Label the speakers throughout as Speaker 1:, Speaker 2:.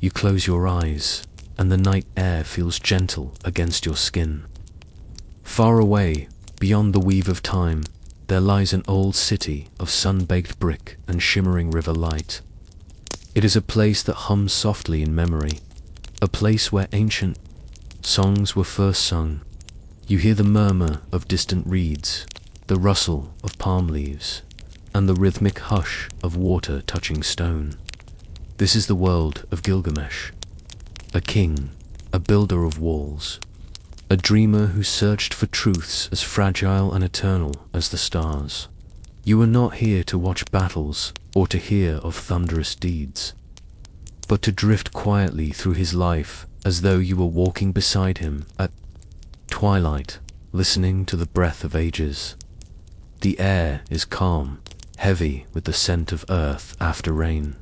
Speaker 1: You close your eyes, and the night air feels gentle against your skin. Far away, beyond the weave of time, there lies an old city of sun-baked brick and shimmering river light. It is a place that hums softly in memory, a place where ancient songs were first sung. You hear the murmur of distant reeds, the rustle of palm leaves, and the rhythmic hush of water touching stone. This is the world of Gilgamesh, a king, a builder of walls, a dreamer who searched for truths as fragile and eternal as the stars. You are not here to watch battles or to hear of thunderous deeds, but to drift quietly through his life as though you were walking beside him at twilight, listening to the breath of ages. The air is calm, heavy with the scent of earth after rain.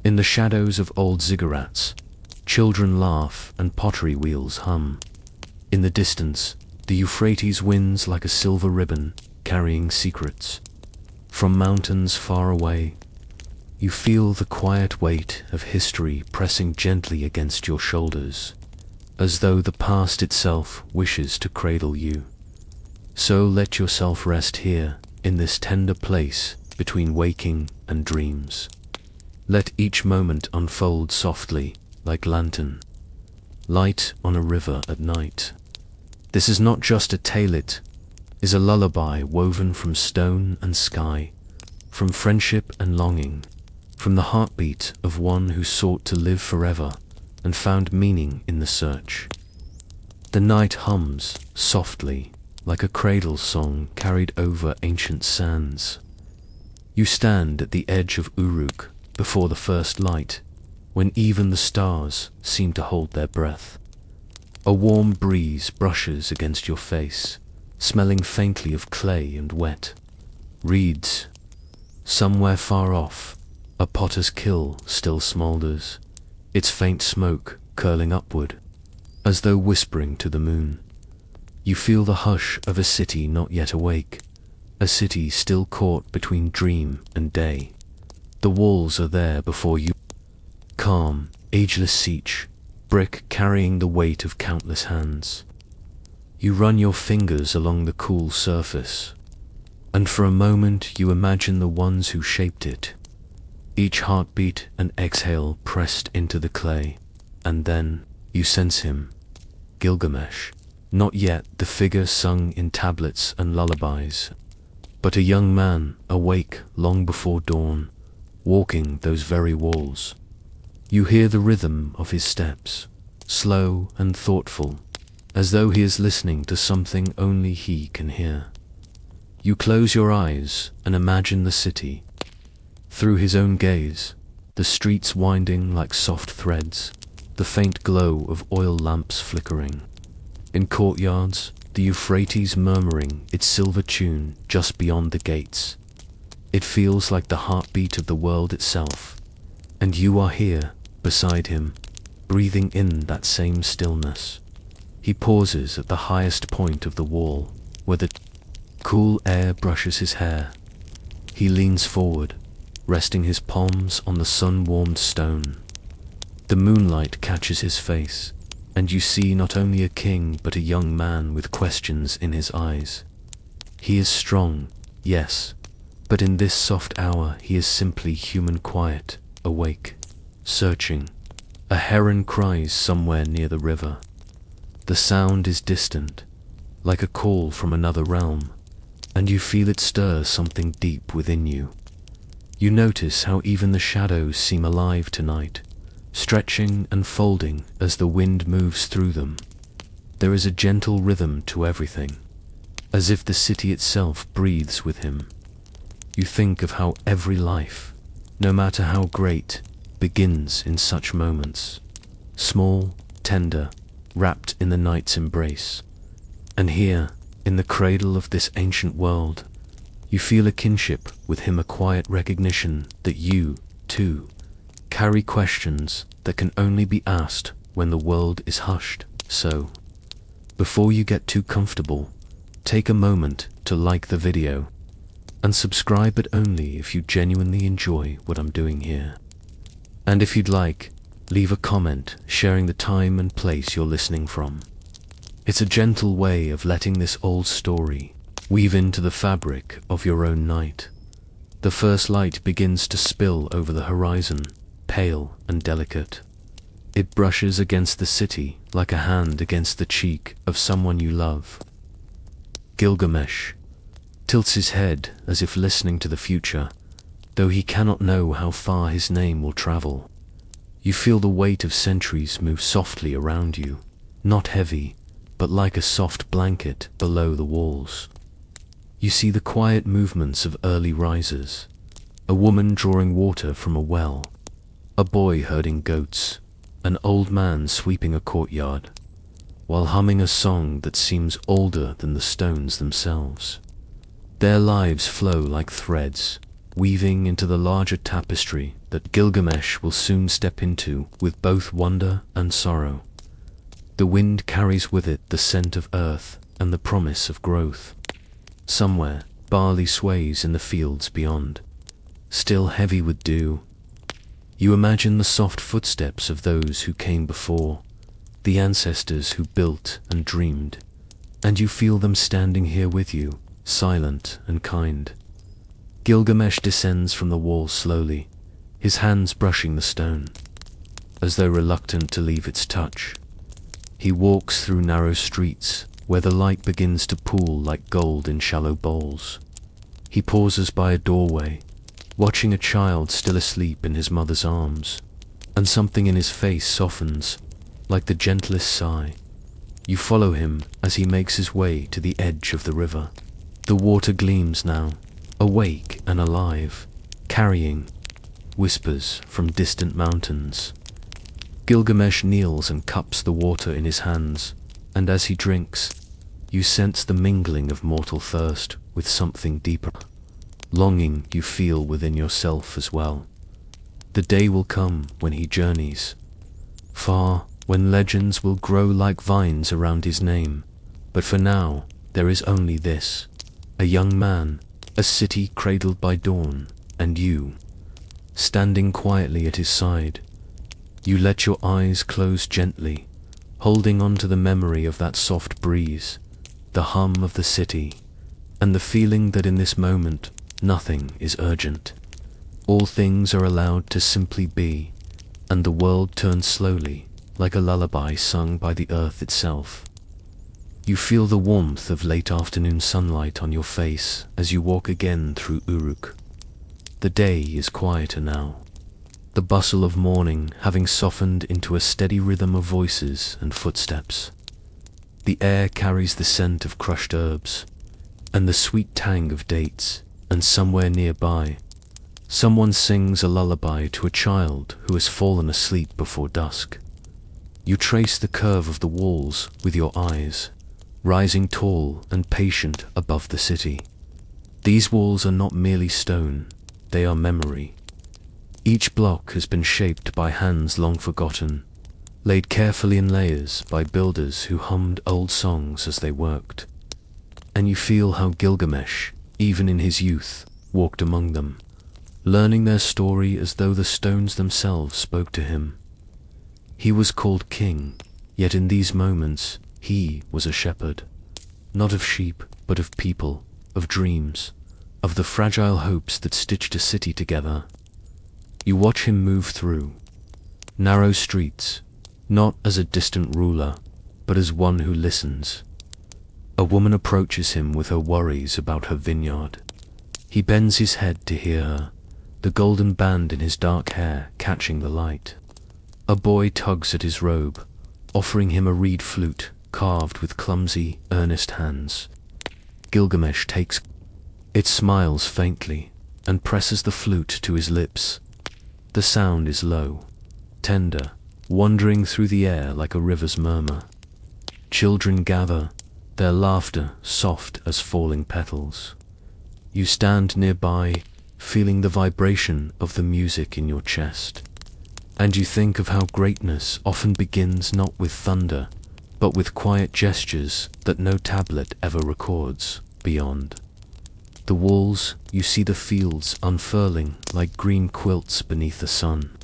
Speaker 1: In the shadows of old ziggurats, children laugh and pottery wheels hum. In the distance, the Euphrates winds like a silver ribbon, carrying secrets. From mountains far away, you feel the quiet weight of history pressing gently against your shoulders, as though the past itself wishes to cradle you. So let yourself rest here, in this tender place between waking and dreams. Let each moment unfold softly, like lantern light on a river at night. This is not just a tale, it is a lullaby woven from stone and sky, from friendship and longing, from the heartbeat of one who sought to live forever and found meaning in the search. The night hums softly, like a cradle song carried over ancient sands. You stand at the edge of Uruk before the first light, when even the stars seem to hold their breath. A warm breeze brushes against your face, smelling faintly of clay and wet. Reeds. Somewhere far off, a potter's kiln still smoulders, its faint smoke curling upward, as though whispering to the moon. You feel the hush of a city not yet awake, a city still caught between dream and day. The walls are there before you, calm, ageless siege, brick carrying the weight of countless hands. You run your fingers along the cool surface, and for a moment you imagine the ones who shaped it, each heartbeat and exhale pressed into the clay. And then you sense him, Gilgamesh, not yet the figure sung in tablets and lullabies, but a young man awake long before dawn, walking those very walls. You hear the rhythm of his steps, slow and thoughtful, as though he is listening to something only he can hear. You close your eyes and imagine the city. Through his own gaze, the streets winding like soft threads, the faint glow of oil lamps flickering. In courtyards, the Euphrates murmuring its silver tune just beyond the gates. It feels like the heartbeat of the world itself, and you are here, beside him, breathing in that same stillness. He pauses at the highest point of the wall, where the cool air brushes his hair. He leans forward, resting his palms on the sun-warmed stone. The moonlight catches his face, and you see not only a king but a young man with questions in his eyes. He is strong, yes, but in this soft hour he is simply human, quiet, awake, searching. A heron cries somewhere near the river. The sound is distant, like a call from another realm, and you feel it stir something deep within you. You notice how even the shadows seem alive tonight, stretching and folding as the wind moves through them. There is a gentle rhythm to everything, as if the city itself breathes with him. You think of how every life, no matter how great, begins in such moments, small, tender, wrapped in the night's embrace. And here, in the cradle of this ancient world, you feel a kinship with him, a quiet recognition that you, too, carry questions that can only be asked when the world is hushed. So, before you get too comfortable, take a moment to like the video, and subscribe, but only if you genuinely enjoy what I'm doing here. And if you'd like, Leave a comment sharing the time and place you're listening from. It's a gentle way of letting this old story weave into the fabric of your own night. The first light begins to spill over the horizon, pale and delicate. It brushes against the city like a hand against the cheek of someone you love. Gilgamesh tilts his head as if listening to the future, though he cannot know how far his name will travel. You feel the weight of centuries move softly around you, not heavy, but like a soft blanket below the walls. You see the quiet movements of early risers, a woman drawing water from a well, a boy herding goats, an old man sweeping a courtyard, while humming a song that seems older than the stones themselves. Their lives flow like threads, weaving into the larger tapestry that Gilgamesh will soon step into with both wonder and sorrow. The wind carries with it the scent of earth and the promise of growth. Somewhere, barley sways in the fields beyond, still heavy with dew. You imagine the soft footsteps of those who came before, the ancestors who built and dreamed, and you feel them standing here with you, silent and kind. Gilgamesh descends from the wall slowly, his hands brushing the stone, as though reluctant to leave its touch. He walks through narrow streets, where the light begins to pool like gold in shallow bowls. He pauses by a doorway, watching a child still asleep in his mother's arms, and something in his face softens, like the gentlest sigh. You follow him as he makes his way to the edge of the river. The water gleams now, awake and alive, carrying whispers from distant mountains. Gilgamesh kneels and cups the water in his hands, and as he drinks, you sense the mingling of mortal thirst with something deeper. Longing you feel within yourself as well. The day will come when he journeys far, when legends will grow like vines around his name. But for now, there is only this: a young man, a city cradled by dawn, and you, standing quietly at his side. You let your eyes close gently, holding on to the memory of that soft breeze, the hum of the city, and the feeling that in this moment, nothing is urgent. All things are allowed to simply be, and the world turns slowly, like a lullaby sung by the earth itself. You feel the warmth of late afternoon sunlight on your face as you walk again through Uruk. The day is quieter now, the bustle of morning having softened into a steady rhythm of voices and footsteps. The air carries the scent of crushed herbs, and the sweet tang of dates, and somewhere nearby, someone sings a lullaby to a child who has fallen asleep before dusk. You trace the curve of the walls with your eyes, rising tall and patient above the city. These walls are not merely stone, they are memory. Each block has been shaped by hands long forgotten, laid carefully in layers by builders who hummed old songs as they worked. And you feel how Gilgamesh, even in his youth, walked among them, learning their story as though the stones themselves spoke to him. He was called king, yet in these moments he was a shepherd, not of sheep, but of people, of dreams, of the fragile hopes that stitched a city together. You watch him move through narrow streets, not as a distant ruler, but as one who listens. A woman approaches him with her worries about her vineyard. He bends his head to hear her, the golden band in his dark hair catching the light. A boy tugs at his robe, offering him a reed flute carved with clumsy, earnest hands. Gilgamesh takes it, smiles faintly, and presses the flute to his lips. The sound is low, tender, wandering through the air like a river's murmur. Children gather, their laughter soft as falling petals. You stand nearby, feeling the vibration of the music in your chest. And you think of how greatness often begins not with thunder, but with quiet gestures that no tablet ever records. Beyond the walls, you see the fields unfurling like green quilts beneath the sun.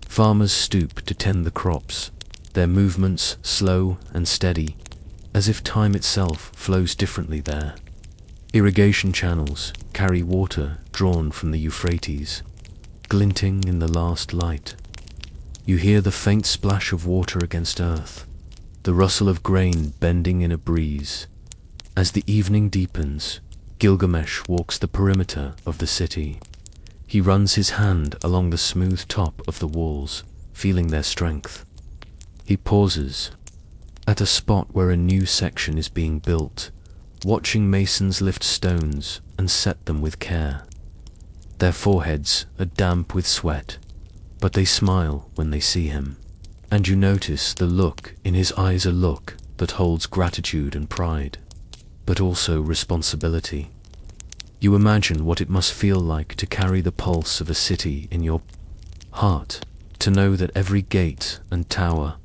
Speaker 1: Farmers stoop to tend the crops, their movements slow and steady, as if time itself flows differently there. Irrigation channels carry water drawn from the Euphrates, glinting in the last light. You hear the faint splash of water against earth, the rustle of grain bending in a breeze. As the evening deepens, Gilgamesh walks the perimeter of the city. He runs his hand along the smooth top of the walls, feeling their strength. He pauses at a spot where a new section is being built, watching masons lift stones and set them with care. Their foreheads are damp with sweat, but they smile when they see him, and you notice the look in his eyes, a look that holds gratitude and pride, but also responsibility. You imagine what it must feel like to carry the pulse of a city in your heart, to know that every gate and tower,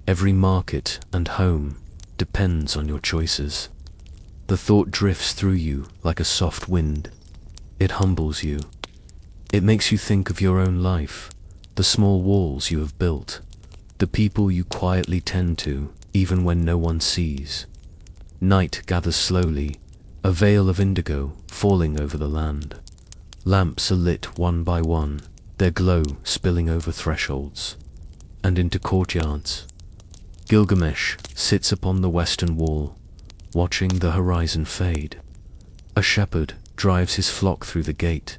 Speaker 1: every market and home depends on your choices. The thought drifts through you like a soft wind. It humbles you. It makes you think of your own life, the small walls you have built, the people you quietly tend to, even when no one sees. Night gathers slowly, a veil of indigo falling over the land. Lamps are lit one by one, their glow spilling over thresholds and into courtyards. Gilgamesh sits upon the western wall, watching the horizon fade. A shepherd drives his flock through the gate,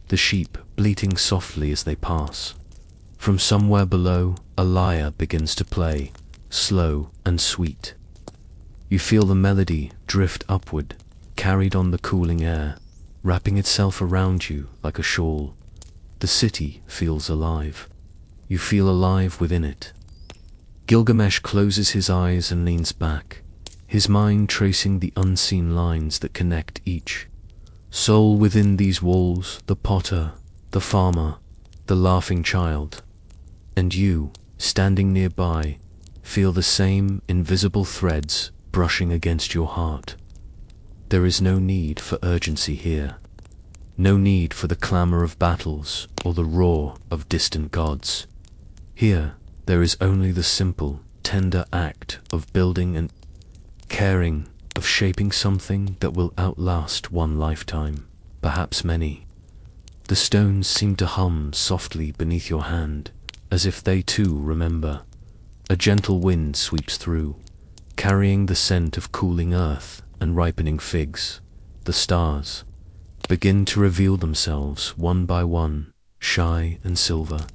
Speaker 1: the sheep bleating softly as they pass. From somewhere below, a lyre begins to play, slow and sweet. You feel the melody drift upward, carried on the cooling air, wrapping itself around you like a shawl. The city feels alive. You feel alive within it. Gilgamesh closes his eyes and leans back, his mind tracing the unseen lines that connect each soul within these walls, the potter, the farmer, the laughing child. And you, standing nearby, feel the same invisible threads brushing against your heart. There is no need for urgency here, no need for the clamor of battles or the roar of distant gods. Here, there is only the simple, tender act of building and caring, of shaping something that will outlast one lifetime, perhaps many. The stones seem to hum softly beneath your hand, as if they too remember. A gentle wind sweeps through, carrying the scent of cooling earth and ripening figs. The stars begin to reveal themselves one by one, shy and silver.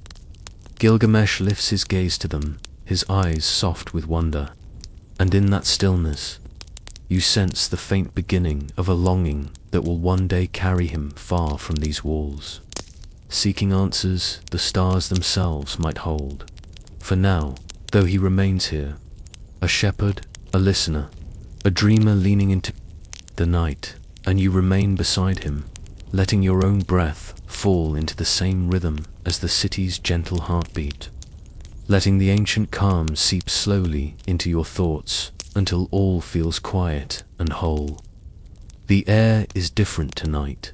Speaker 1: Gilgamesh lifts his gaze to them, his eyes soft with wonder, and in that stillness, you sense the faint beginning of a longing that will one day carry him far from these walls, seeking answers the stars themselves might hold. For now, though he remains here, a shepherd, a listener, a dreamer leaning into the night, and you remain beside him, letting your own breath fall into the same rhythm as the city's gentle heartbeat, letting the ancient calm seep slowly into your thoughts until all feels quiet and whole. The air is different tonight.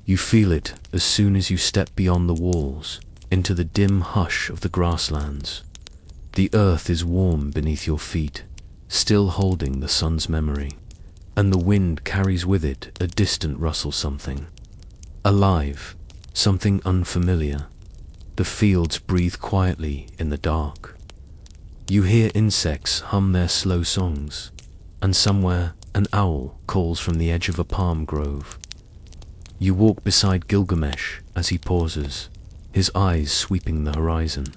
Speaker 1: You feel it as soon as you step beyond the walls into the dim hush of the grasslands. The earth is warm beneath your feet, still holding the sun's memory, and the wind carries with it a distant rustle, something alive, something unfamiliar. The fields breathe quietly in the dark. You hear insects hum their slow songs, and somewhere an owl calls from the edge of a palm grove. You walk beside Gilgamesh as he pauses, his eyes sweeping the horizon,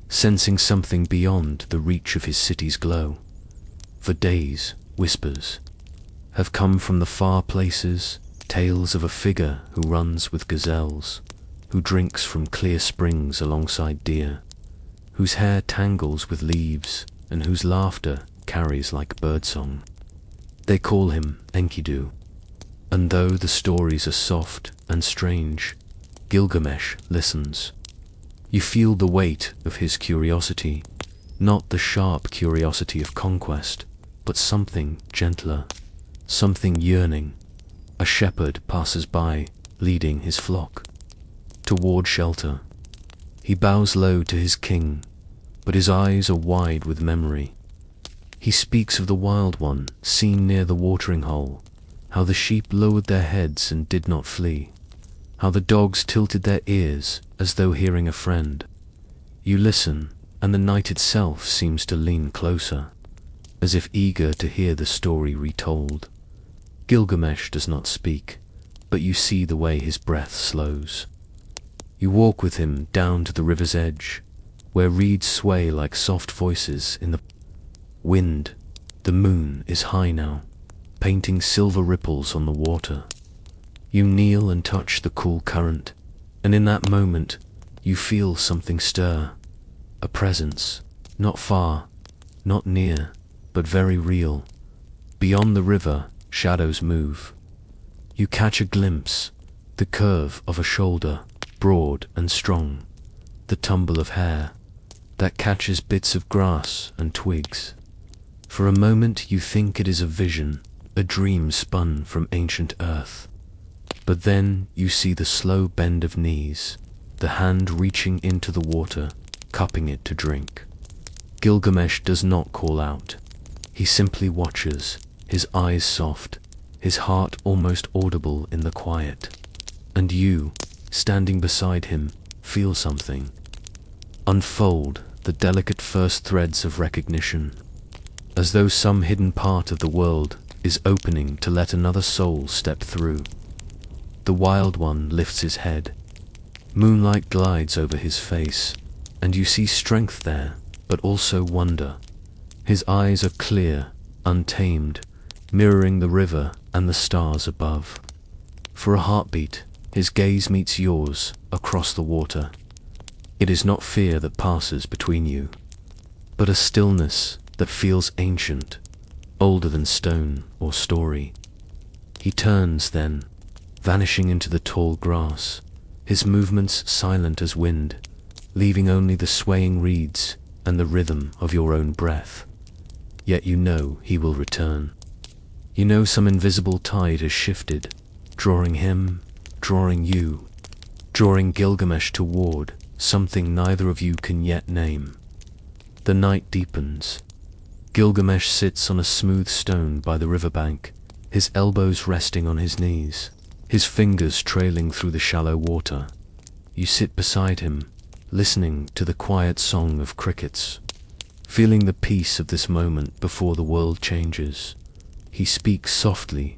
Speaker 1: sensing something beyond the reach of his city's glow. For days, whispers have come from the far places, tales of a figure who runs with gazelles, who drinks from clear springs alongside deer, whose hair tangles with leaves, and whose laughter carries like birdsong. They call him Enkidu, and though the stories are soft and strange, Gilgamesh listens. You feel the weight of his curiosity, not the sharp curiosity of conquest, but something gentler, something yearning. A shepherd passes by, leading his flock toward shelter. He bows low to his king, but his eyes are wide with memory. He speaks of the wild one seen near the watering hole, how the sheep lowered their heads and did not flee, how the dogs tilted their ears as though hearing a friend. You listen, and the night itself seems to lean closer, as if eager to hear the story retold. Gilgamesh does not speak, but you see the way his breath slows. You walk with him down to the river's edge, where reeds sway like soft voices in the wind. The moon is high now, painting silver ripples on the water. You kneel and touch the cool current, and in that moment you feel something stir. A presence, not far, not near, but very real. Beyond the river, shadows move. You catch a glimpse, the curve of a shoulder, broad and strong, the tumble of hair that catches bits of grass and twigs. For a moment you think it is a vision, a dream spun from ancient earth. But then you see the slow bend of knees, the hand reaching into the water, cupping it to drink. Gilgamesh does not call out. He simply watches, his eyes soft, his heart almost audible in the quiet. And you, standing beside him, feel something unfold, the delicate first threads of recognition, as though some hidden part of the world is opening to let another soul step through. The wild one lifts his head. Moonlight glides over his face, and you see strength there, but also wonder. His eyes are clear, untamed, mirroring the river and the stars above. For a heartbeat, his gaze meets yours across the water. It is not fear that passes between you, but a stillness that feels ancient, older than stone or story. He turns then, vanishing into the tall grass, his movements silent as wind, leaving only the swaying reeds and the rhythm of your own breath. Yet you know he will return. You know some invisible tide has shifted, drawing him, drawing you, drawing Gilgamesh toward something neither of you can yet name. The night deepens. Gilgamesh sits on a smooth stone by the riverbank, his elbows resting on his knees, his fingers trailing through the shallow water. You sit beside him, listening to the quiet song of crickets, feeling the peace of this moment before the world changes. He speaks softly,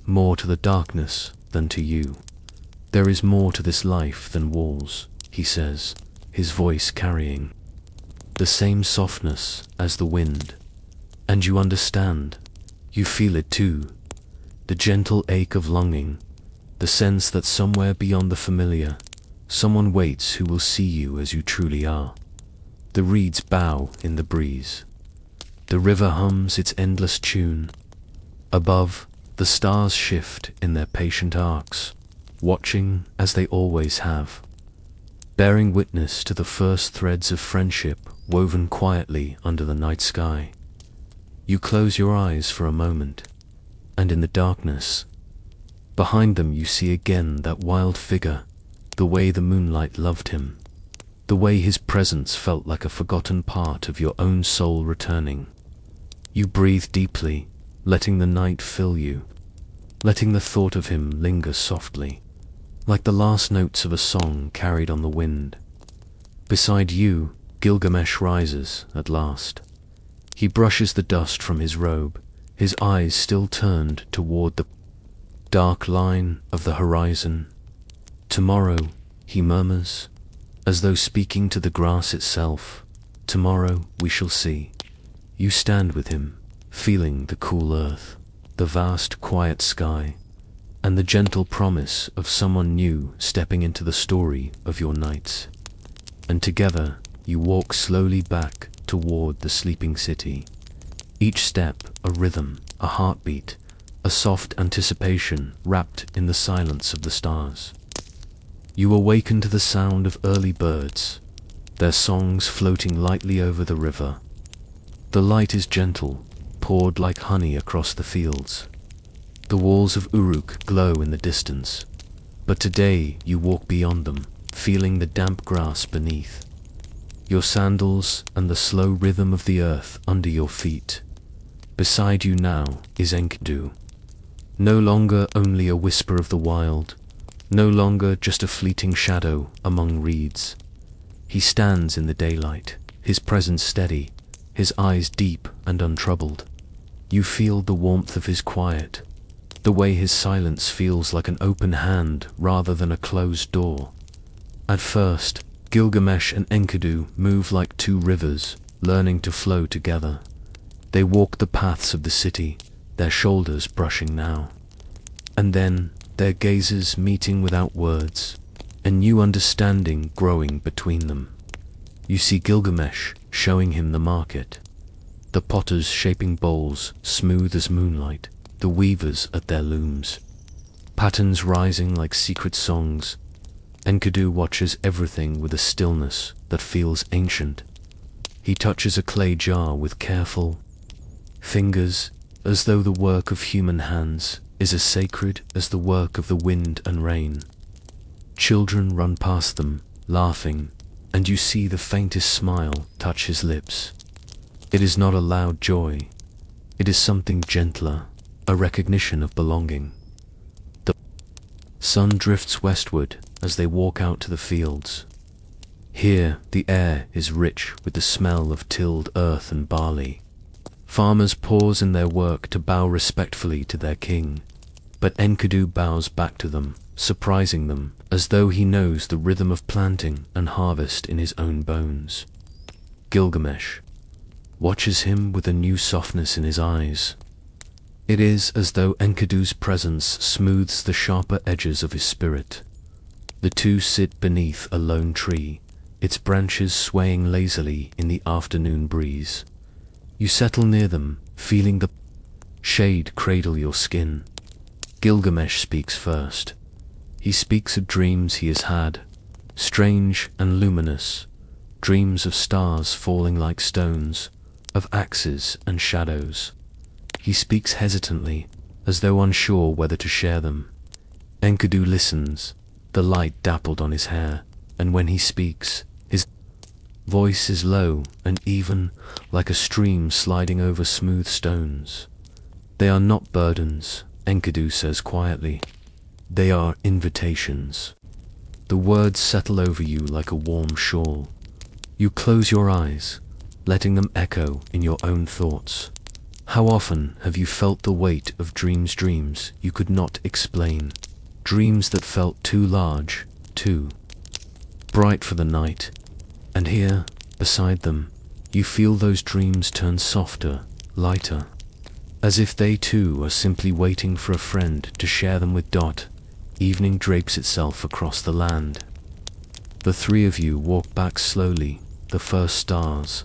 Speaker 1: more to the darkness than to you. There is more to this life than walls, he says, his voice carrying the same softness as the wind. And you understand, you feel it too, the gentle ache of longing, the sense that somewhere beyond the familiar, someone waits who will see you as you truly are. The reeds bow in the breeze. The river hums its endless tune. Above, the stars shift in their patient arcs, watching as they always have, bearing witness to the first threads of friendship woven quietly under the night sky. You close your eyes for a moment, and in the darkness, behind them you see again that wild figure, the way the moonlight loved him, the way his presence felt like a forgotten part of your own soul returning. You breathe deeply, letting the night fill you, letting the thought of him linger softly, like the last notes of a song carried on the wind. Beside you, Gilgamesh rises at last. He brushes the dust from his robe, his eyes still turned toward the dark line of the horizon. Tomorrow, he murmurs, as though speaking to the grass itself. Tomorrow we shall see. You stand with him, feeling the cool earth, the vast quiet sky, and the gentle promise of someone new stepping into the story of your nights. And together you walk slowly back toward the sleeping city. Each step a rhythm, a heartbeat, a soft anticipation wrapped in the silence of the stars. You awaken to the sound of early birds, their songs floating lightly over the river. The light is gentle, poured like honey across the fields. The walls of Uruk glow in the distance, but today you walk beyond them, feeling the damp grass beneath your sandals and the slow rhythm of the earth under your feet. Beside you now is Enkidu, no longer only a whisper of the wild, no longer just a fleeting shadow among reeds. He stands in the daylight, his presence steady, his eyes deep and untroubled. You feel the warmth of his quiet, the way his silence feels like an open hand rather than a closed door. At first, Gilgamesh and Enkidu move like two rivers, learning to flow together. They walk the paths of the city, their shoulders brushing now. And then, their gazes meeting without words, a new understanding growing between them. You see Gilgamesh showing him the market, the potters shaping bowls smooth as moonlight, the weavers at their looms, patterns rising like secret songs. Enkidu watches everything with a stillness that feels ancient. He touches a clay jar with careful fingers, as though the work of human hands is as sacred as the work of the wind and rain. Children run past them, laughing, and you see the faintest smile touch his lips. It is not a loud joy. It is something gentler, a recognition of belonging. The sun drifts westward as they walk out to the fields. Here, the air is rich with the smell of tilled earth and barley. Farmers pause in their work to bow respectfully to their king, but Enkidu bows back to them, surprising them, as though he knows the rhythm of planting and harvest in his own bones. Gilgamesh watches him with a new softness in his eyes. It is as though Enkidu's presence smooths the sharper edges of his spirit. The two sit beneath a lone tree, its branches swaying lazily in the afternoon breeze. You settle near them, feeling the shade cradle your skin. Gilgamesh speaks first. He speaks of dreams he has had, strange and luminous, dreams of stars falling like stones, of axes and shadows. He speaks hesitantly, as though unsure whether to share them. Enkidu listens, the light dappled on his hair, and when he speaks, his voice is low and even, like a stream sliding over smooth stones. They are not burdens, Enkidu says quietly. They are invitations. The words settle over you like a warm shawl. You close your eyes, letting them echo in your own thoughts. How often have you felt the weight of dreams you could not explain, dreams that felt too large, too bright for the night, and here, beside them, you feel those dreams turn softer, lighter, as if they too are simply waiting for a friend to share them with. Evening drapes itself across the land. The three of you walk back slowly, the first stars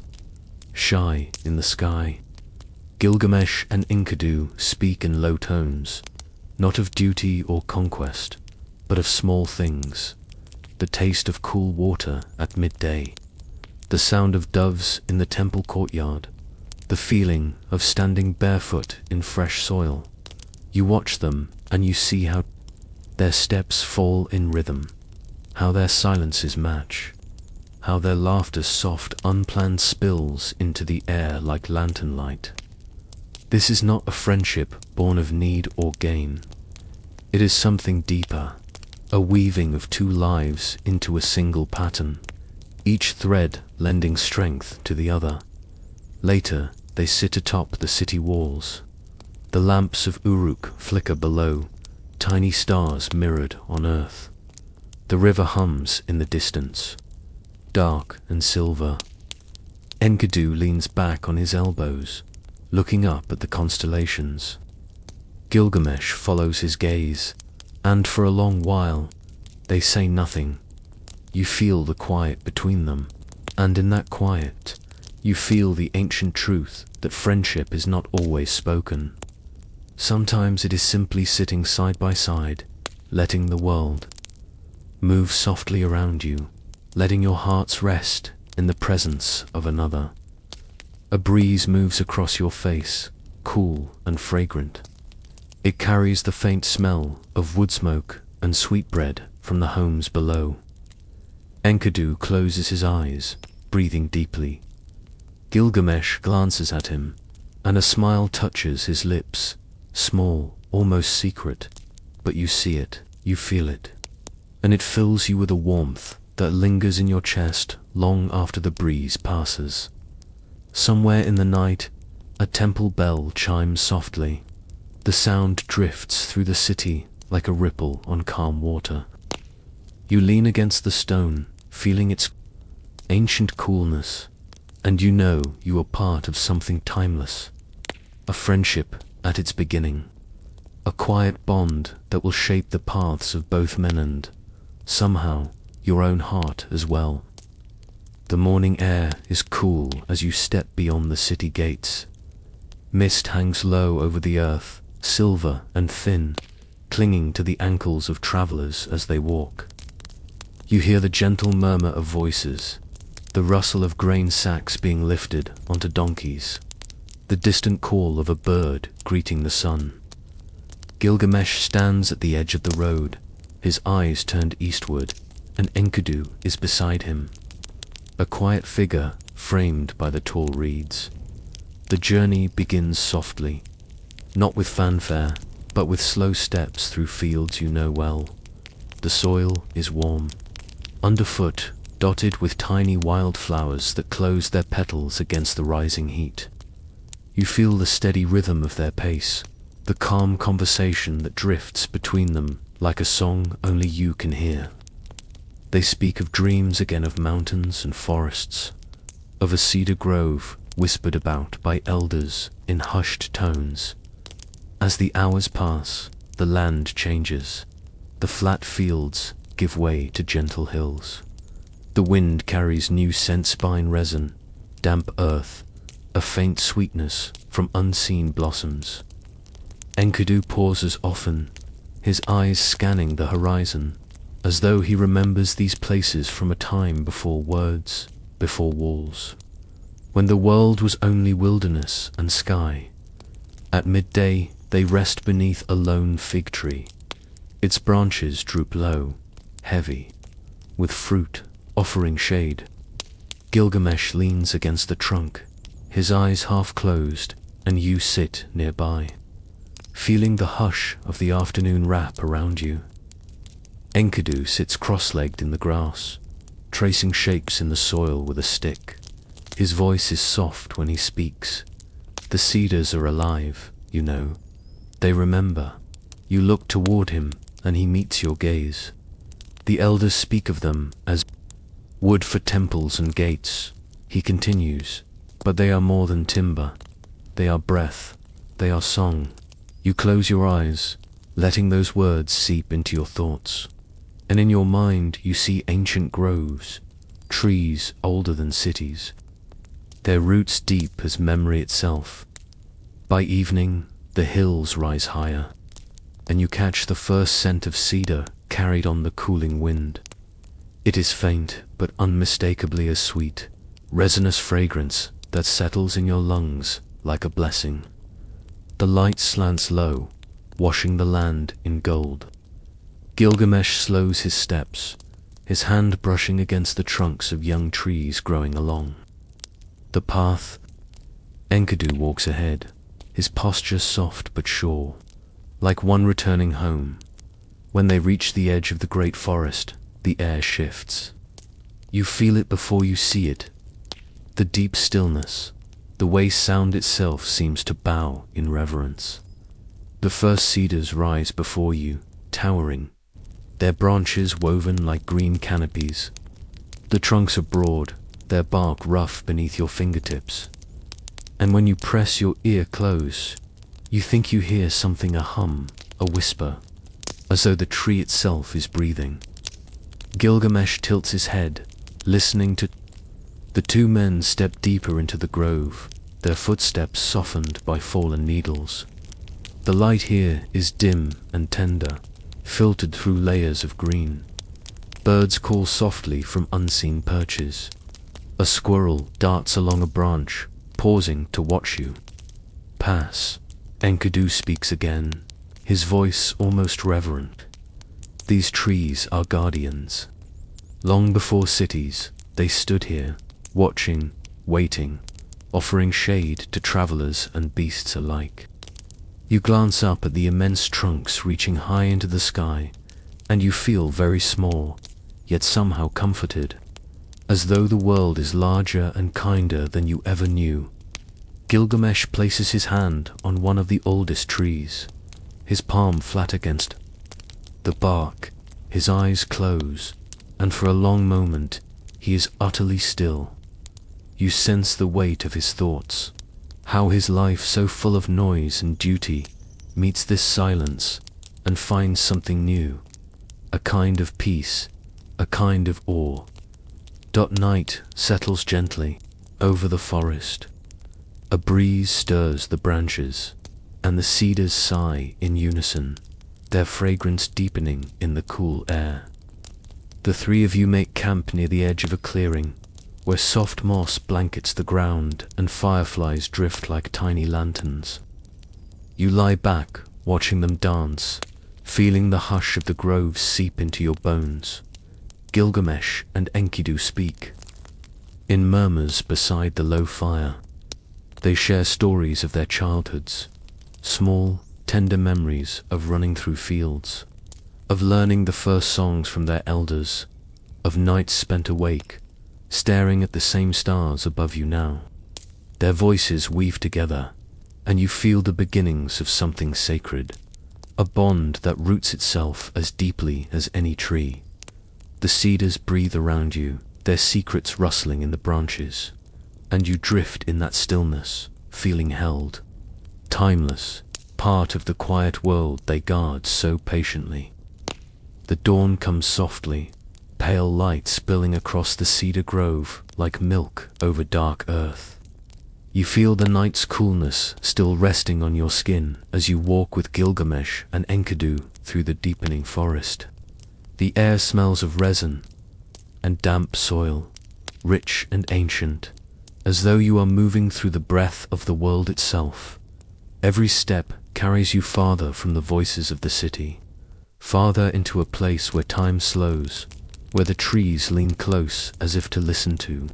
Speaker 1: shy in the sky. Gilgamesh and Enkidu speak in low tones, not of duty or conquest, but of small things. The taste of cool water at midday, the sound of doves in the temple courtyard, the feeling of standing barefoot in fresh soil. You watch them and you see how their steps fall in rhythm, how their silences match, how their laughter's soft, unplanned spills into the air like lantern light. This is not a friendship born of need or gain. It is something deeper, a weaving of two lives into a single pattern, each thread lending strength to the other. Later, they sit atop the city walls. The lamps of Uruk flicker below, tiny stars mirrored on earth. The river hums in the distance, dark and silver. Enkidu leans back on his elbows, looking up at the constellations. Gilgamesh follows his gaze, and for a long while, they say nothing. You feel the quiet between them, and in that quiet, you feel the ancient truth that friendship is not always spoken. Sometimes it is simply sitting side by side, letting the world move softly around you, letting your hearts rest in the presence of another. A breeze moves across your face, cool and fragrant. It carries the faint smell of wood smoke and sweetbread from the homes below. Enkidu closes his eyes, breathing deeply. Gilgamesh glances at him, and a smile touches his lips, small, almost secret, but you see it, you feel it, and it fills you with a warmth that lingers in your chest long after the breeze passes. Somewhere in the night, a temple bell chimes softly. The sound drifts through the city like a ripple on calm water. You lean against the stone, feeling its ancient coolness, and you know you are part of something timeless. A friendship at its beginning. A quiet bond that will shape the paths of both men and, somehow, your own heart as well. The morning air is cool as you step beyond the city gates. Mist hangs low over the earth, silver and thin, clinging to the ankles of travelers as they walk. You hear the gentle murmur of voices, the rustle of grain sacks being lifted onto donkeys, the distant call of a bird greeting the sun. Gilgamesh stands at the edge of the road, his eyes turned eastward, and Enkidu is beside him, a quiet figure framed by the tall reeds. The journey begins softly, not with fanfare, but with slow steps through fields you know well. The soil is warm, underfoot dotted with tiny wildflowers that close their petals against the rising heat. You feel the steady rhythm of their pace, the calm conversation that drifts between them like a song only you can hear. They speak of dreams again, of mountains and forests, of a cedar grove whispered about by elders in hushed tones. As the hours pass, the land changes. The flat fields give way to gentle hills. The wind carries new scent spine resin, damp earth, a faint sweetness from unseen blossoms. Enkidu pauses often, his eyes scanning the horizon, as though he remembers these places from a time before words, before walls, when the world was only wilderness and sky. At midday, they rest beneath a lone fig tree. Its branches droop low, heavy, with fruit offering shade. Gilgamesh leans against the trunk, his eyes half closed, and you sit nearby, feeling the hush of the afternoon wrap around you. Enkidu sits cross-legged in the grass, tracing shapes in the soil with a stick. His voice is soft when he speaks. The cedars are alive, you know. They remember. You look toward him, and he meets your gaze. The elders speak of them as wood for temples and gates. He continues, but they are more than timber. They are breath. They are song. You close your eyes, letting those words seep into your thoughts. And in your mind you see ancient groves, trees older than cities, their roots deep as memory itself. By evening, the hills rise higher, and you catch the first scent of cedar carried on the cooling wind. It is faint, but unmistakably a sweet, resinous fragrance that settles in your lungs like a blessing. The light slants low, washing the land in gold. Gilgamesh slows his steps, his hand brushing against the trunks of young trees growing along the path. Enkidu walks ahead, his posture soft but sure, like one returning home. When they reach the edge of the great forest, the air shifts. You feel it before you see it. The deep stillness, the way sound itself seems to bow in reverence. The first cedars rise before you, towering, their branches woven like green canopies. The trunks are broad, their bark rough beneath your fingertips. And when you press your ear close, you think you hear something, a hum, a whisper, as though the tree itself is breathing. Gilgamesh tilts his head, listening to. The two men step deeper into the grove, their footsteps softened by fallen needles. The light here is dim and tender, filtered through layers of green. Birds call softly from unseen perches. A squirrel darts along a branch, pausing to watch you pass. Enkidu speaks again, his voice almost reverent. These trees are guardians. Long before cities, they stood here, watching, waiting, offering shade to travelers and beasts alike. You glance up at the immense trunks reaching high into the sky, and you feel very small, yet somehow comforted, as though the world is larger and kinder than you ever knew. Gilgamesh places his hand on one of the oldest trees, his palm flat against the bark, his eyes close, and for a long moment he is utterly still. You sense the weight of his thoughts, how his life so full of noise and duty meets this silence and finds something new, a kind of peace, a kind of awe. Night settles gently over the forest. A breeze stirs the branches, and the cedars sigh in unison, their fragrance deepening in the cool air. The three of you make camp near the edge of a clearing, where soft moss blankets the ground and fireflies drift like tiny lanterns. You lie back, watching them dance, feeling the hush of the groves seep into your bones. Gilgamesh and Enkidu speak, in murmurs beside the low fire. They share stories of their childhoods, small, tender memories of running through fields, of learning the first songs from their elders, of nights spent awake, staring at the same stars above you now. Their voices weave together, and you feel the beginnings of something sacred, a bond that roots itself as deeply as any tree. The cedars breathe around you, their secrets rustling in the branches, and you drift in that stillness, feeling held, timeless, part of the quiet world they guard so patiently. The dawn comes softly, pale light spilling across the cedar grove like milk over dark earth. You feel the night's coolness still resting on your skin as you walk with Gilgamesh and Enkidu through the deepening forest. The air smells of resin and damp soil, rich and ancient, as though you are moving through the breath of the world itself. Every step carries you farther from the voices of the city, farther into a place where time slows, where the trees lean close as if to listen to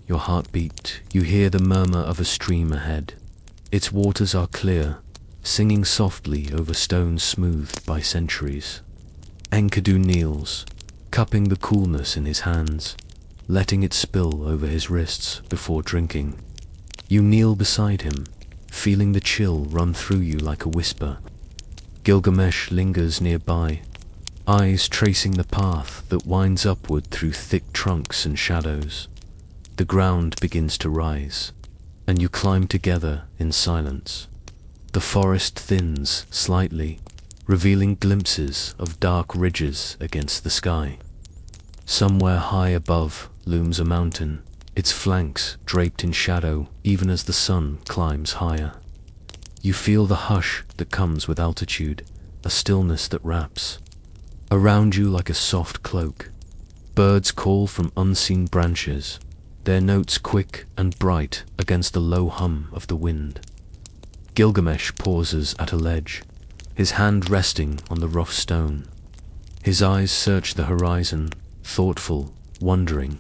Speaker 1: your heartbeat. You hear the murmur of a stream ahead. Its waters are clear, singing softly over stones smoothed by centuries. Enkidu kneels, cupping the coolness in his hands, letting it spill over his wrists before drinking. You kneel beside him, feeling the chill run through you like a whisper. Gilgamesh lingers nearby, eyes tracing the path that winds upward through thick trunks and shadows. The ground begins to rise, and you climb together in silence. The forest thins slightly, revealing glimpses of dark ridges against the sky. Somewhere high above looms a mountain, its flanks draped in shadow even as the sun climbs higher. You feel the hush that comes with altitude, a stillness that wraps around you like a soft cloak. Birds call from unseen branches, their notes quick and bright against the low hum of the wind. Gilgamesh pauses at a ledge, his hand resting on the rough stone. His eyes search the horizon, thoughtful, wondering.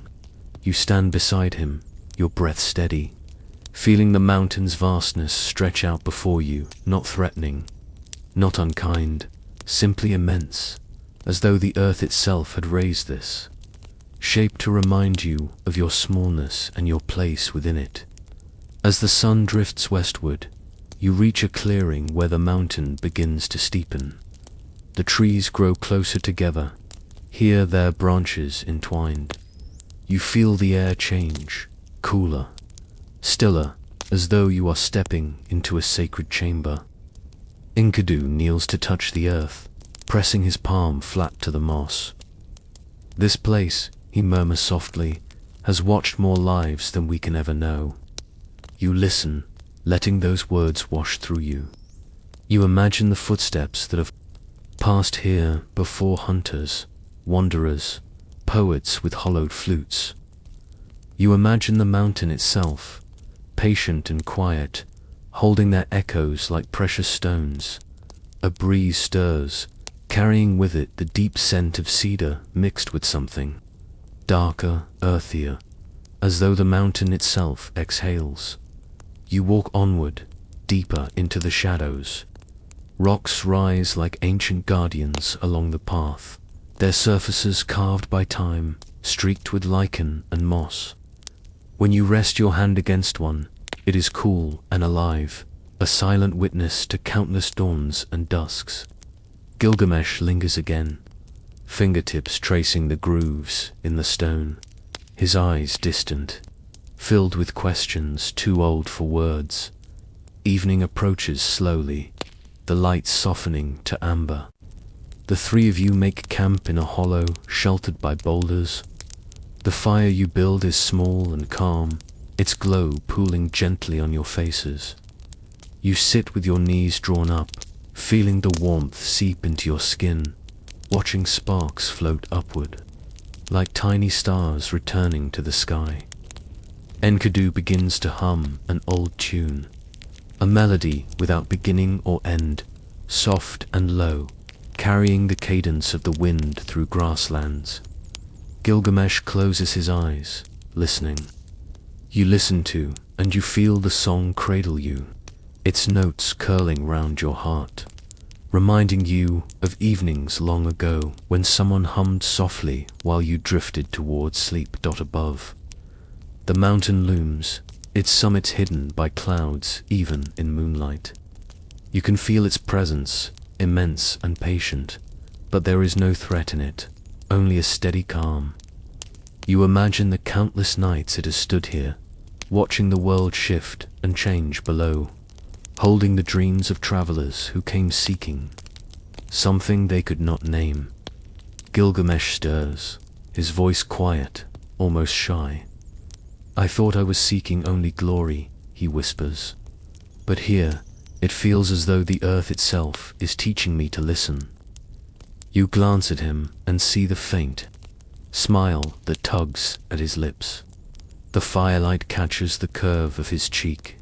Speaker 1: You stand beside him, your breath steady, feeling the mountain's vastness stretch out before you, not threatening, not unkind, simply immense, as though the earth itself had raised this, shaped to remind you of your smallness and your place within it. As the sun drifts westward, you reach a clearing where the mountain begins to steepen. The trees grow closer together, here their branches entwined. You feel the air change, cooler, stiller, as though you are stepping into a sacred chamber. Enkidu kneels to touch the earth, pressing his palm flat to the moss. This place, he murmurs softly, has watched more lives than we can ever know. You listen, letting those words wash through you. You imagine the footsteps that have passed here before, hunters, wanderers, poets with hollowed flutes. You imagine the mountain itself, patient and quiet, holding their echoes like precious stones. A breeze stirs, carrying with it the deep scent of cedar mixed with something, darker, earthier, as though the mountain itself exhales. You walk onward, deeper into the shadows. Rocks rise like ancient guardians along the path, their surfaces carved by time, streaked with lichen and moss. When you rest your hand against one, it is cool and alive, a silent witness to countless dawns and dusks. Gilgamesh lingers again, fingertips tracing the grooves in the stone, his eyes distant, filled with questions too old for words. Evening approaches slowly, the light softening to amber. The three of you make camp in a hollow sheltered by boulders. The fire you build is small and calm, its glow pooling gently on your faces. You sit with your knees drawn up, feeling the warmth seep into your skin, watching sparks float upward, like tiny stars returning to the sky. Enkidu begins to hum an old tune, a melody without beginning or end, soft and low, carrying the cadence of the wind through grasslands. Gilgamesh closes his eyes, listening. You listen to, and you feel the song cradle you, its notes curling round your heart, reminding you of evenings long ago when someone hummed softly while you drifted towards sleep. Above, the mountain looms, its summit hidden by clouds even in moonlight. You can feel its presence, immense and patient, but there is no threat in it, only a steady calm. You imagine the countless nights it has stood here, watching the world shift and change below, holding the dreams of travelers who came seeking something they could not name. Gilgamesh stirs, his voice quiet, almost shy. I thought I was seeking only glory, he whispers. But here, it feels as though the earth itself is teaching me to listen. You glance at him and see the faint smile that tugs at his lips. The firelight catches the curve of his cheek,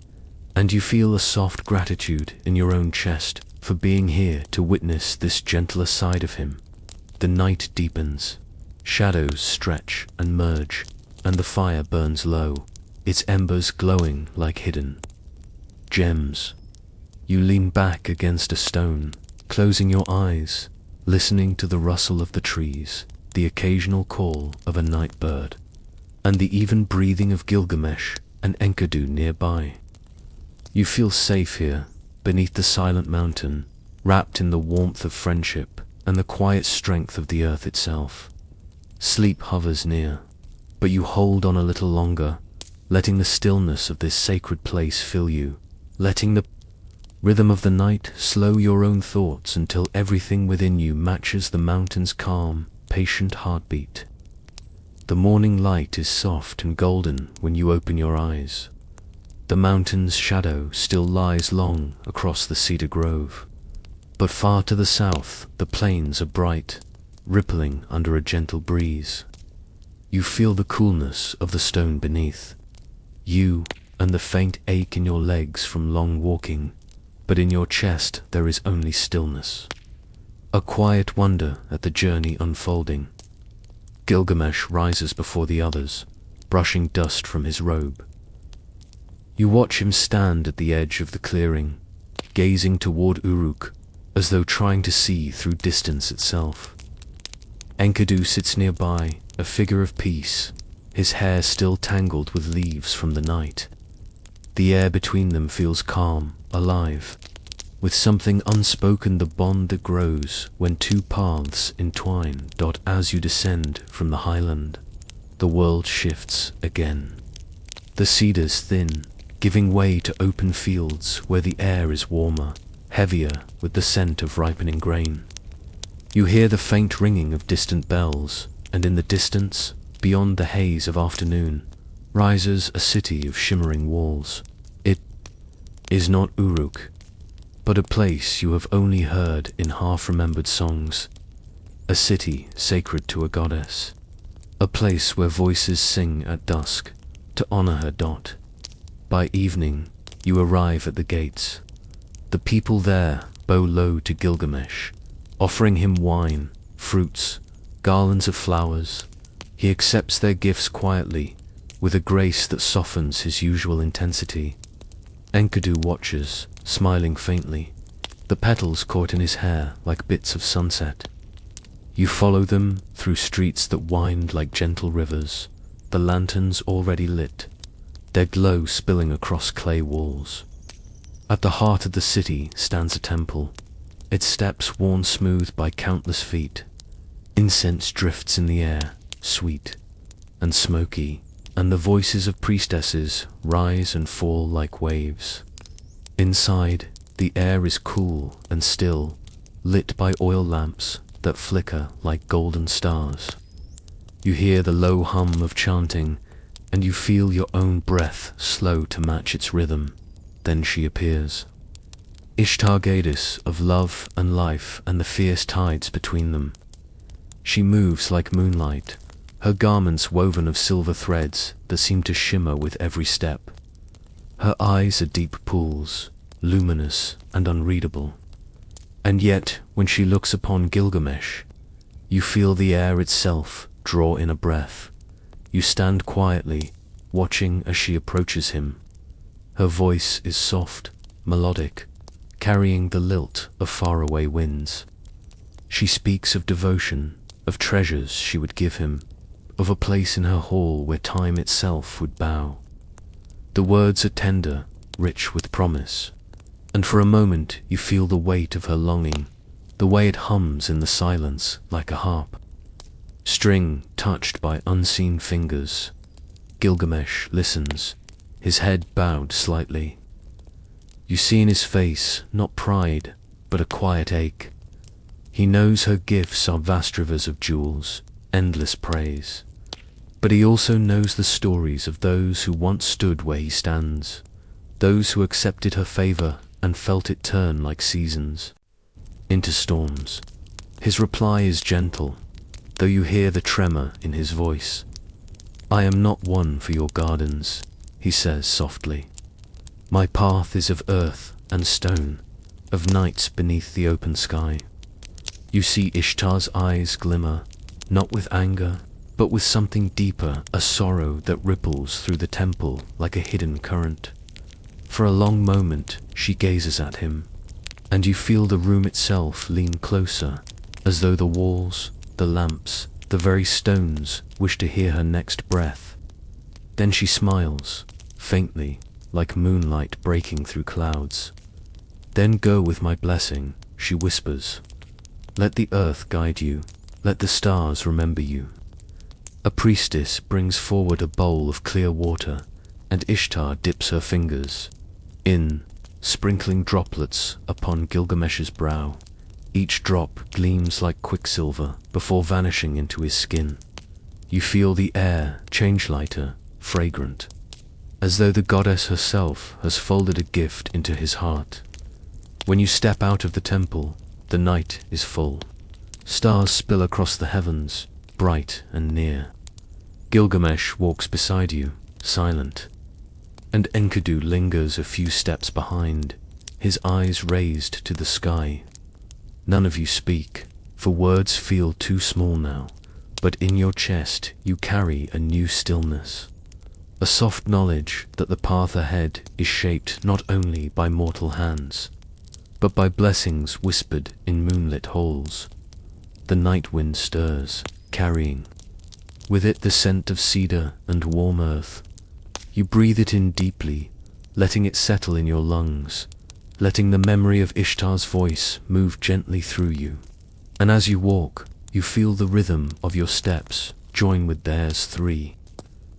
Speaker 1: and you feel a soft gratitude in your own chest for being here to witness this gentler side of him. The night deepens, shadows stretch and merge, and the fire burns low, its embers glowing like hidden gems. You lean back against a stone, closing your eyes, listening to the rustle of the trees, the occasional call of a night bird, and the even breathing of Gilgamesh and Enkidu nearby. You feel safe here, beneath the silent mountain, wrapped in the warmth of friendship and the quiet strength of the earth itself. Sleep hovers near, but you hold on a little longer, letting the stillness of this sacred place fill you, letting the rhythm of the night slow your own thoughts until everything within you matches the mountain's calm, patient heartbeat. The morning light is soft and golden when you open your eyes. The mountain's shadow still lies long across the cedar grove, but far to the south the plains are bright, rippling under a gentle breeze. You feel the coolness of the stone beneath, you and the faint ache in your legs from long walking, but in your chest there is only stillness, a quiet wonder at the journey unfolding. Gilgamesh rises before the others, brushing dust from his robe. You watch him stand at the edge of the clearing, gazing toward Uruk, as though trying to see through distance itself. Enkidu sits nearby, a figure of peace, his hair still tangled with leaves from the night. The air between them feels calm, alive, with something unspoken, the bond that grows when two paths entwine. As you descend from the highland, the world shifts again. The cedars thin, giving way to open fields where the air is warmer, heavier with the scent of ripening grain. You hear the faint ringing of distant bells, and in the distance, beyond the haze of afternoon, rises a city of shimmering walls. It is not Uruk, but a place you have only heard in half-remembered songs, a city sacred to a goddess, a place where voices sing at dusk to honor her. By evening, you arrive at the gates. The people there bow low to Gilgamesh, offering him wine, fruits, garlands of flowers. He accepts their gifts quietly, with a grace that softens his usual intensity. Enkidu watches, smiling faintly, the petals caught in his hair like bits of sunset. You follow them through streets that wind like gentle rivers, the lanterns already lit, their glow spilling across clay walls. At the heart of the city stands a temple, its steps worn smooth by countless feet. Incense drifts in the air, sweet and smoky, and the voices of priestesses rise and fall like waves. Inside, the air is cool and still, lit by oil lamps that flicker like golden stars. You hear the low hum of chanting, and you feel your own breath slow to match its rhythm. Then she appears. Ishtar goddess of love and life and the fierce tides between them. She moves like moonlight, her garments woven of silver threads that seem to shimmer with every step. Her eyes are deep pools, luminous and unreadable. And yet, when she looks upon Gilgamesh, you feel the air itself draw in a breath. You stand quietly, watching as she approaches him. Her voice is soft, melodic, carrying the lilt of faraway winds. She speaks of devotion, of treasures she would give him, of a place in her hall where time itself would bow. The words are tender, rich with promise, and for a moment you feel the weight of her longing, the way it hums in the silence like a harp. String touched by unseen fingers. Gilgamesh listens, his head bowed slightly. You see in his face not pride, but a quiet ache. He knows her gifts are vast rivers of jewels, endless praise. But he also knows the stories of those who once stood where he stands, those who accepted her favor and felt it turn like seasons into storms. His reply is gentle, though you hear the tremor in his voice. I am not one for your gardens, he says softly. My path is of earth and stone, of nights beneath the open sky. You see Ishtar's eyes glimmer, not with anger, but with something deeper, a sorrow that ripples through the temple like a hidden current. For a long moment, she gazes at him, and you feel the room itself lean closer, as though the walls, the lamps, the very stones wish to hear her next breath. Then she smiles, faintly, like moonlight breaking through clouds. Then go with my blessing, she whispers. Let the earth guide you, let the stars remember you. A priestess brings forward a bowl of clear water, and Ishtar dips her fingers in, sprinkling droplets upon Gilgamesh's brow. Each drop gleams like quicksilver before vanishing into his skin. You feel the air change lighter, fragrant, as though the goddess herself has folded a gift into his heart. When you step out of the temple, the night is full. Stars spill across the heavens, bright and near. Gilgamesh walks beside you, silent, and Enkidu lingers a few steps behind, his eyes raised to the sky. None of you speak, for words feel too small now, but in your chest you carry a new stillness, a soft knowledge that the path ahead is shaped not only by mortal hands, but by blessings whispered in moonlit halls. The night wind stirs, carrying with it the scent of cedar and warm earth. You breathe it in deeply, letting it settle in your lungs, letting the memory of Ishtar's voice move gently through you. And as you walk, you feel the rhythm of your steps join with theirs three,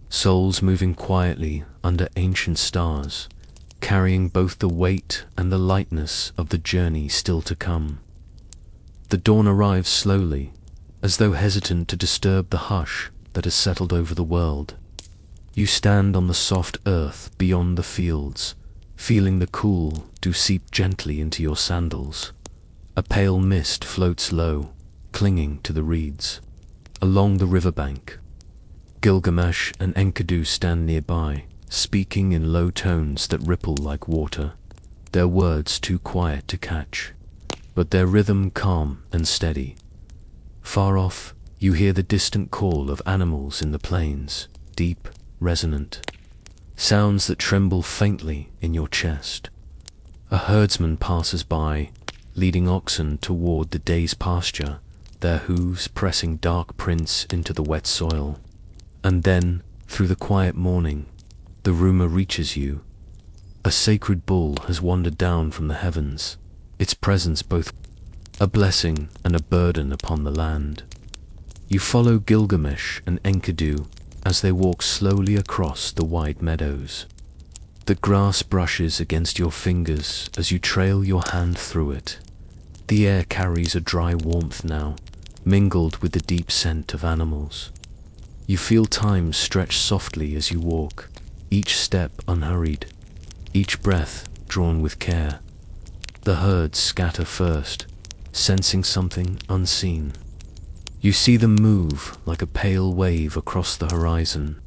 Speaker 1: souls moving quietly under ancient stars, carrying both the weight and the lightness of the journey still to come. The dawn arrives slowly, as though hesitant to disturb the hush that has settled over the world. You stand on the soft earth beyond the fields, feeling the cool dew seep gently into your sandals. A pale mist floats low, clinging to the reeds. Along the riverbank, Gilgamesh and Enkidu stand nearby, speaking in low tones that ripple like water, their words too quiet to catch, but their rhythm calm and steady. Far off, You hear the distant call of animals in the plains, deep, resonant. Sounds that tremble faintly in your chest. A herdsman passes by, leading oxen toward the day's pasture, their hooves pressing dark prints into the wet soil. And then, through the quiet morning, the rumor reaches you. A sacred bull has wandered down from the heavens, its presence both a blessing and a burden upon the land. You follow Gilgamesh and Enkidu as they walk slowly across the wide meadows. The grass brushes against your fingers as you trail your hand through it. The air carries a dry warmth now, mingled with the deep scent of animals. You feel time stretch softly as you walk, each step unhurried, each breath drawn with care. The herds scatter first, sensing something unseen. You see them move like a pale wave across the horizon.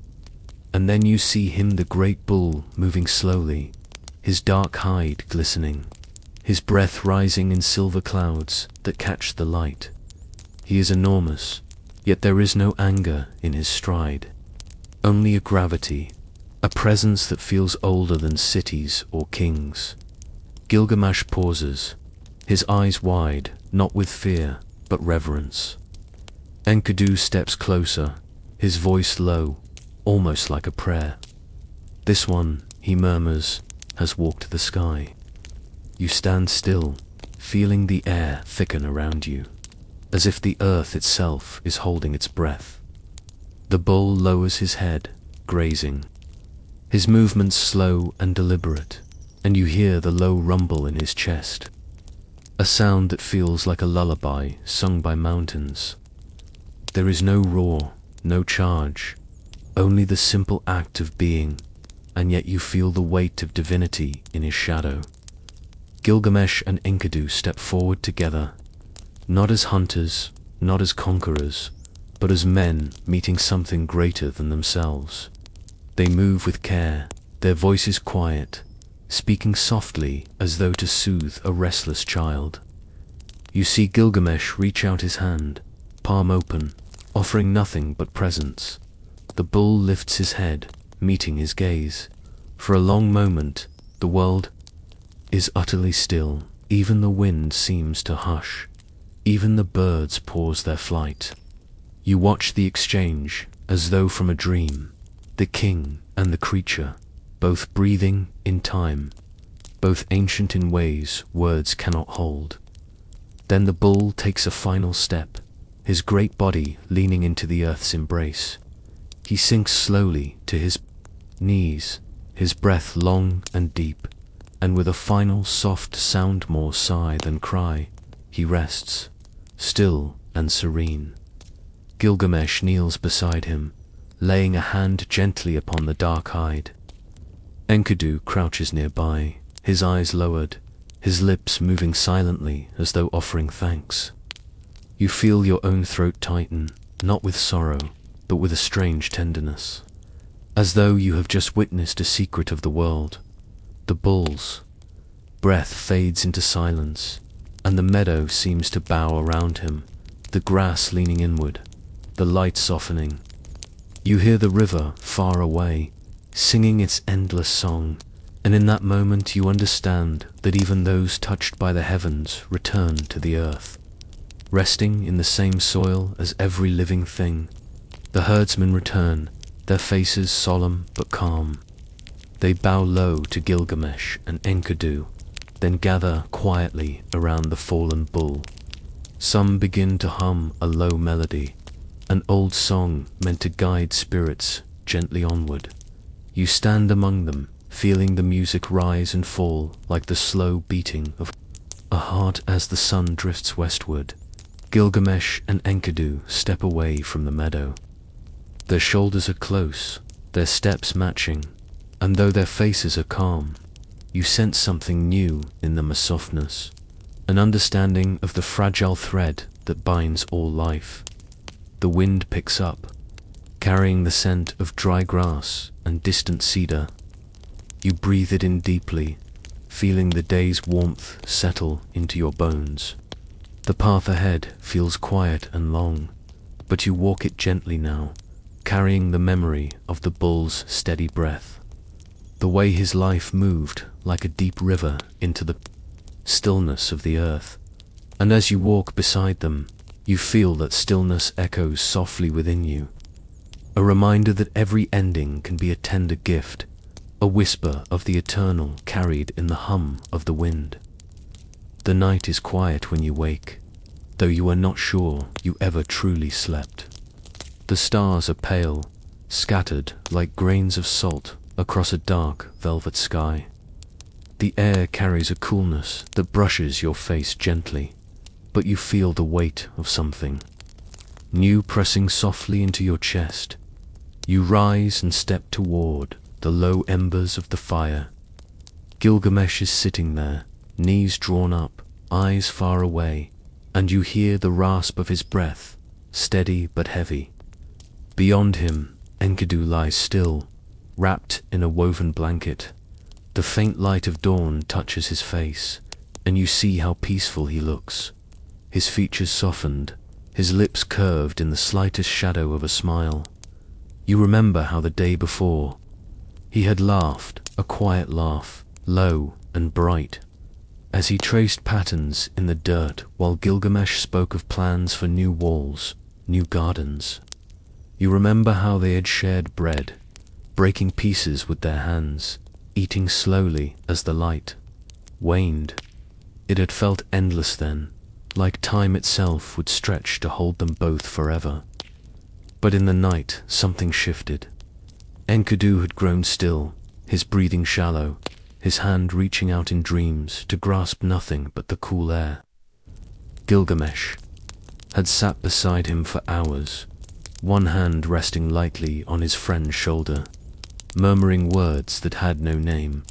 Speaker 1: And then you see him, the great bull, moving slowly, his dark hide glistening, his breath rising in silver clouds that catch the light. He is enormous, yet there is no anger in his stride, only a gravity, a presence that feels older than cities or kings. Gilgamesh pauses, his eyes wide, not with fear, but reverence. Enkidu steps closer, his voice low, almost like a prayer. This one, he murmurs, has walked the sky. You stand still, feeling the air thicken around you, as if the earth itself is holding its breath. The bull lowers his head, grazing, his movements slow and deliberate, and you hear the low rumble in his chest, a sound that feels like a lullaby sung by mountains. There is no roar, no charge, only the simple act of being, and yet you feel the weight of divinity in his shadow. Gilgamesh and Enkidu step forward together, not as hunters, not as conquerors, but as men meeting something greater than themselves. They move with care, their voices quiet, speaking softly as though to soothe a restless child. You see Gilgamesh reach out his hand, palm open, offering nothing but presence. The bull lifts his head, meeting his gaze. For a long moment, the world is utterly still. Even the wind seems to hush. Even the birds pause their flight. You watch the exchange, as though from a dream. The king and the creature, both breathing in time, both ancient in ways words cannot hold. Then the bull takes a final step, his great body leaning into the earth's embrace. He sinks slowly to his knees, his breath long and deep, and with a final soft sound more sigh than cry, he rests, still and serene. Gilgamesh kneels beside him, laying a hand gently upon the dark hide. Enkidu crouches nearby, his eyes lowered, his lips moving silently as though offering thanks. You feel your own throat tighten, not with sorrow, but with a strange tenderness, as though you have just witnessed a secret of the world. The bull's breath fades into silence, and the meadow seems to bow around him, the grass leaning inward, the light softening. You hear the river far away, singing its endless song, and in that moment you understand that even those touched by the heavens return to the earth, resting in the same soil as every living thing. The herdsmen return, their faces solemn but calm. They bow low to Gilgamesh and Enkidu, then gather quietly around the fallen bull. Some begin to hum a low melody, an old song meant to guide spirits gently onward. You stand among them, feeling the music rise and fall like the slow beating of a heart as the sun drifts westward. Gilgamesh and Enkidu step away from the meadow. Their shoulders are close, their steps matching, and though their faces are calm, you sense something new in them, a softness, an understanding of the fragile thread that binds all life. The wind picks up, carrying the scent of dry grass and distant cedar. You breathe it in deeply, feeling the day's warmth settle into your bones. The path ahead feels quiet and long, but you walk it gently now, carrying the memory of the bull's steady breath, the way his life moved like a deep river into the stillness of the earth. And as you walk beside them, you feel that stillness echoes softly within you, a reminder that every ending can be a tender gift, a whisper of the eternal carried in the hum of the wind. The night is quiet when you wake, though you are not sure you ever truly slept. The stars are pale, scattered like grains of salt across a dark velvet sky. The air carries a coolness that brushes your face gently, but you feel the weight of something new pressing softly into your chest. You rise and step toward the low embers of the fire. Gilgamesh is sitting there, knees drawn up, eyes far away, and you hear the rasp of his breath, steady but heavy. Beyond him, Enkidu lies still, wrapped in a woven blanket. The faint light of dawn touches his face, and you see how peaceful he looks. His features softened, his lips curved in the slightest shadow of a smile. You remember how the day before, he had laughed, a quiet laugh, low and bright, as he traced patterns in the dirt while Gilgamesh spoke of plans for new walls, new gardens. You remember how they had shared bread, breaking pieces with their hands, eating slowly as the light waned. It had felt endless then, like time itself would stretch to hold them both forever. But in the night, something shifted. Enkidu had grown still, his breathing shallow, his hand reaching out in dreams to grasp nothing but the cool air. Gilgamesh had sat beside him for hours, one hand resting lightly on his friend's shoulder, murmuring words that had no name,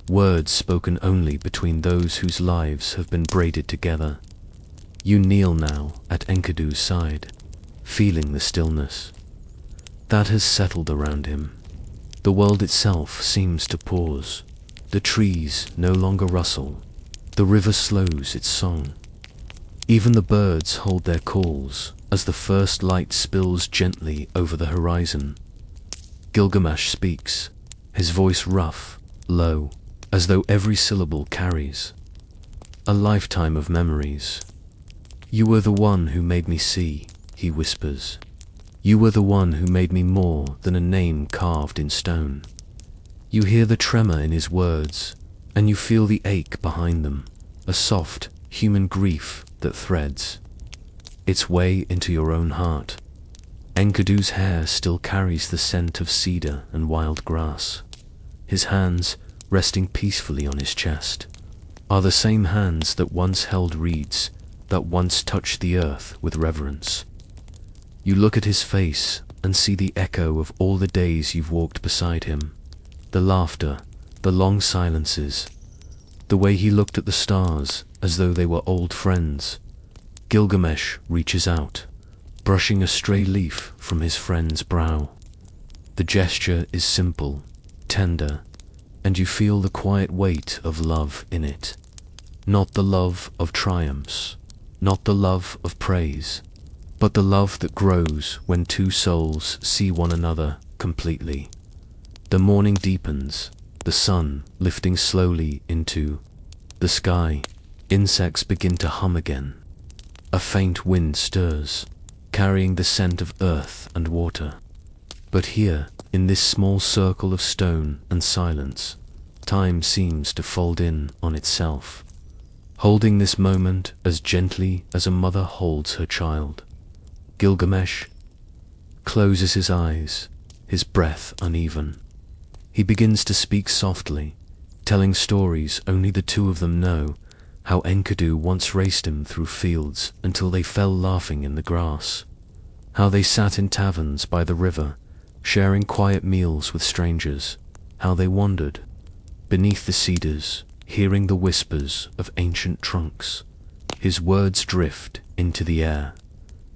Speaker 1: words spoken only between those whose lives have been braided together. You kneel now at Enkidu's side, feeling the stillness that has settled around him. The world itself seems to pause. The trees no longer rustle. The river slows its song. Even the birds hold their calls as the first light spills gently over the horizon. Gilgamesh speaks, his voice rough, low, as though every syllable carries a lifetime of memories. You were the one who made me see, he whispers. You were the one who made me more than a name carved in stone. You hear the tremor in his words, and you feel the ache behind them, a soft, human grief that threads its way into your own heart. Enkidu's hair still carries the scent of cedar and wild grass. His hands, resting peacefully on his chest, are the same hands that once held reeds, that once touched the earth with reverence. You look at his face and see the echo of all the days you've walked beside him, the laughter, the long silences, the way he looked at the stars as though they were old friends. Gilgamesh reaches out, brushing a stray leaf from his friend's brow. The gesture is simple, tender, and you feel the quiet weight of love in it. Not the love of triumphs, not the love of praise, but the love that grows when two souls see one another completely. The morning deepens, the sun lifting slowly into the sky. Insects begin to hum again. A faint wind stirs, carrying the scent of earth and water. But here, in this small circle of stone and silence, time seems to fold in on itself, holding this moment as gently as a mother holds her child. Gilgamesh closes his eyes, his breath uneven. He begins to speak softly, telling stories only the two of them know, how Enkidu once raced him through fields until they fell laughing in the grass, how they sat in taverns by the river, sharing quiet meals with strangers, how they wandered beneath the cedars, hearing the whispers of ancient trunks. His words drift into the air,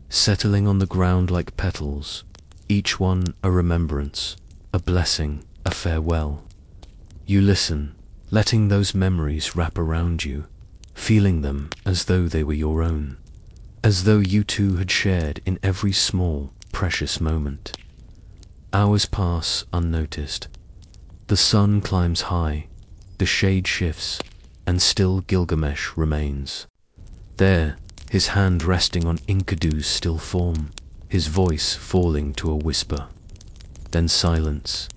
Speaker 1: settling on the ground like petals, each one a remembrance, a blessing, a farewell. You listen, letting those memories wrap around you, feeling them as though they were your own. as though you two had shared in every small, precious moment. Hours pass unnoticed. The sun climbs high, the shade shifts, and still Gilgamesh remains. There, his hand resting on Enkidu's still form, his voice falling to a whisper. Then silence.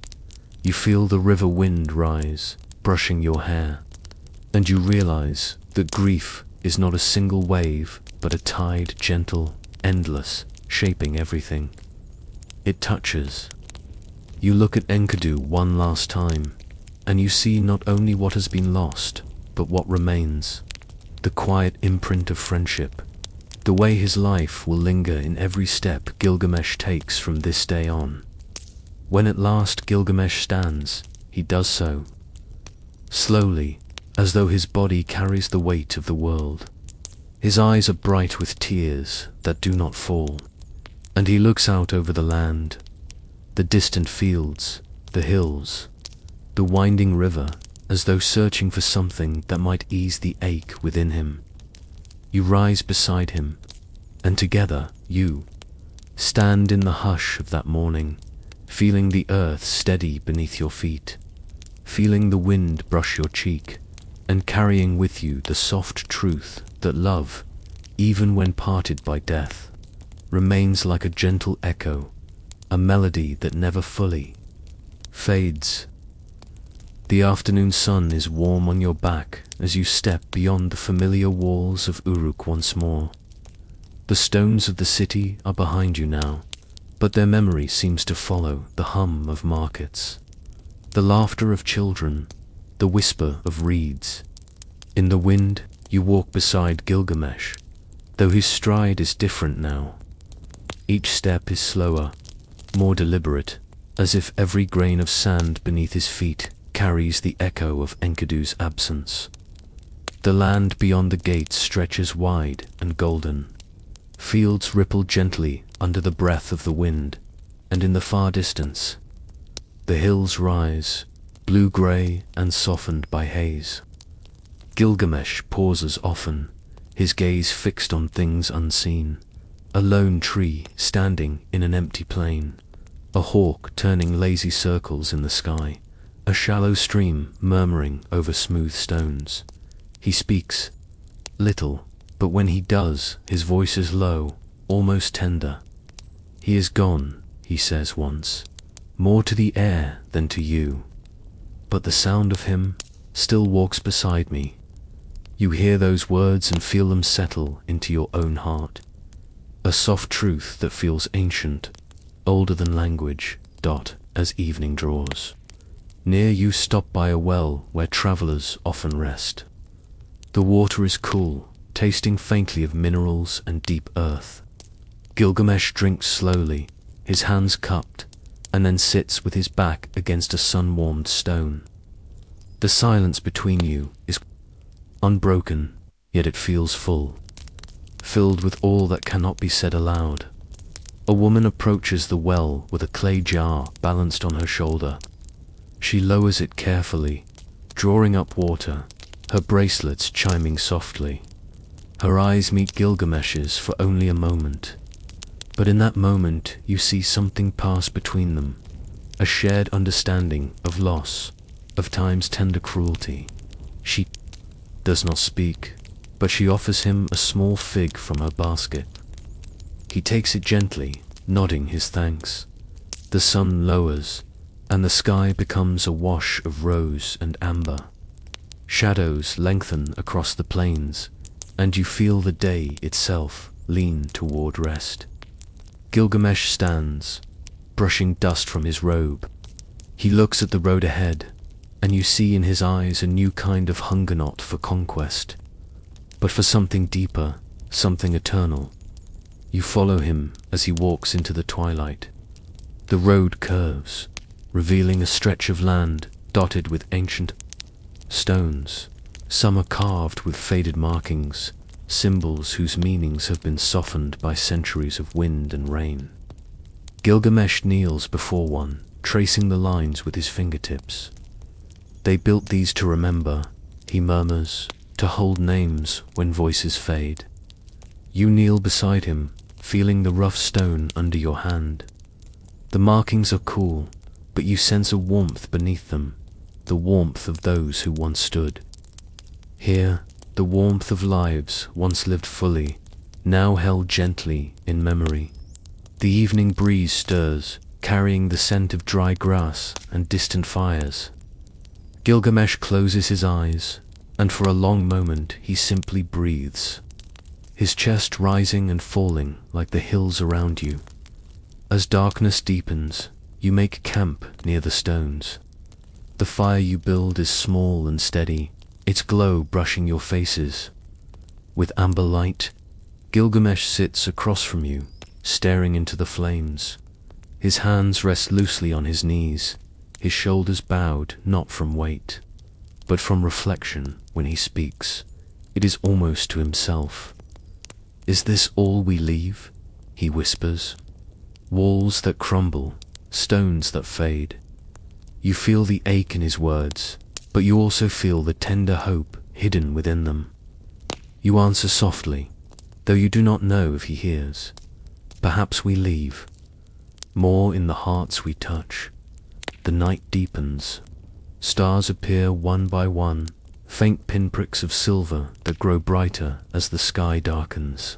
Speaker 1: You feel the river wind rise, brushing your hair, and you realize that grief is not a single wave, but a tide, gentle, endless, shaping everything it touches. You look at Enkidu one last time, and you see not only what has been lost, but what remains. The quiet imprint of friendship, the way his life will linger in every step Gilgamesh takes from this day on. When at last Gilgamesh stands, he does so slowly, as though his body carries the weight of the world. His eyes are bright with tears that do not fall, and he looks out over the land, the distant fields, the hills, the winding river, as though searching for something that might ease the ache within him. You rise beside him, and together you stand in the hush of that morning, feeling the earth steady beneath your feet, feeling the wind brush your cheek, and carrying with you the soft truth that love, even when parted by death, remains like a gentle echo, a melody that never fully fades. The afternoon sun is warm on your back as you step beyond the familiar walls of Uruk once more. The stones of the city are behind you now, but their memory seems to follow the hum of markets, the laughter of children, the whisper of reeds. In the wind, you walk beside Gilgamesh, though his stride is different now. Each step is slower, more deliberate, as if every grain of sand beneath his feet carries the echo of Enkidu's absence. The land beyond the gates stretches wide and golden. Fields ripple gently under the breath of the wind, and in the far distance, the hills rise, blue-gray and softened by haze. Gilgamesh pauses often, his gaze fixed on things unseen. A lone tree standing in an empty plain, a hawk turning lazy circles in the sky, a shallow stream murmuring over smooth stones. He speaks little, but when he does, his voice is low, almost tender. He is gone, he says once, more to the air than to you. But the sound of him still walks beside me. You hear those words and feel them settle into your own heart. A soft truth that feels ancient, older than language, as evening draws. Near you stop by a well where travelers often rest. The water is cool, tasting faintly of minerals and deep earth. Gilgamesh drinks slowly, his hands cupped, and then sits with his back against a sun-warmed stone. The silence between you is unbroken, yet it feels full, filled with all that cannot be said aloud. A woman approaches the well with a clay jar balanced on her shoulder. She lowers it carefully, drawing up water, her bracelets chiming softly. Her eyes meet Gilgamesh's for only a moment, but in that moment you see something pass between them, a shared understanding of loss, of time's tender cruelty. She does not speak, but she offers him a small fig from her basket. He takes it gently, nodding his thanks. The sun lowers, and the sky becomes a wash of rose and amber. Shadows lengthen across the plains, and you feel the day itself lean toward rest. Gilgamesh stands, brushing dust from his robe. He looks at the road ahead, and you see in his eyes a new kind of hunger, not for conquest, but for something deeper, something eternal. You follow him as he walks into the twilight. The road curves, revealing a stretch of land dotted with ancient stones. Some are carved with faded markings, symbols whose meanings have been softened by centuries of wind and rain. Gilgamesh kneels before one, tracing the lines with his fingertips. They built these to remember, he murmurs, to hold names when voices fade. You kneel beside him, feeling the rough stone under your hand. The markings are cool, but you sense a warmth beneath them, the warmth of those who once stood. Here, the warmth of lives once lived fully, now held gently in memory. The evening breeze stirs, carrying the scent of dry grass and distant fires. Gilgamesh closes his eyes, and for a long moment he simply breathes, his chest rising and falling like the hills around you. As darkness deepens, you make camp near the stones. The fire you build is small and steady, its glow brushing your faces. With amber light, Gilgamesh sits across from you, staring into the flames. His hands rest loosely on his knees, his shoulders bowed not from weight, but from reflection. When he speaks, it is almost to himself. "Is this all we leave?" he whispers. Walls that crumble, stones that fade. You feel the ache in his words, but you also feel the tender hope hidden within them. You answer softly, though you do not know if he hears. "Perhaps we leave. More in the hearts we touch." The night deepens. Stars appear one by one, faint pinpricks of silver that grow brighter as the sky darkens.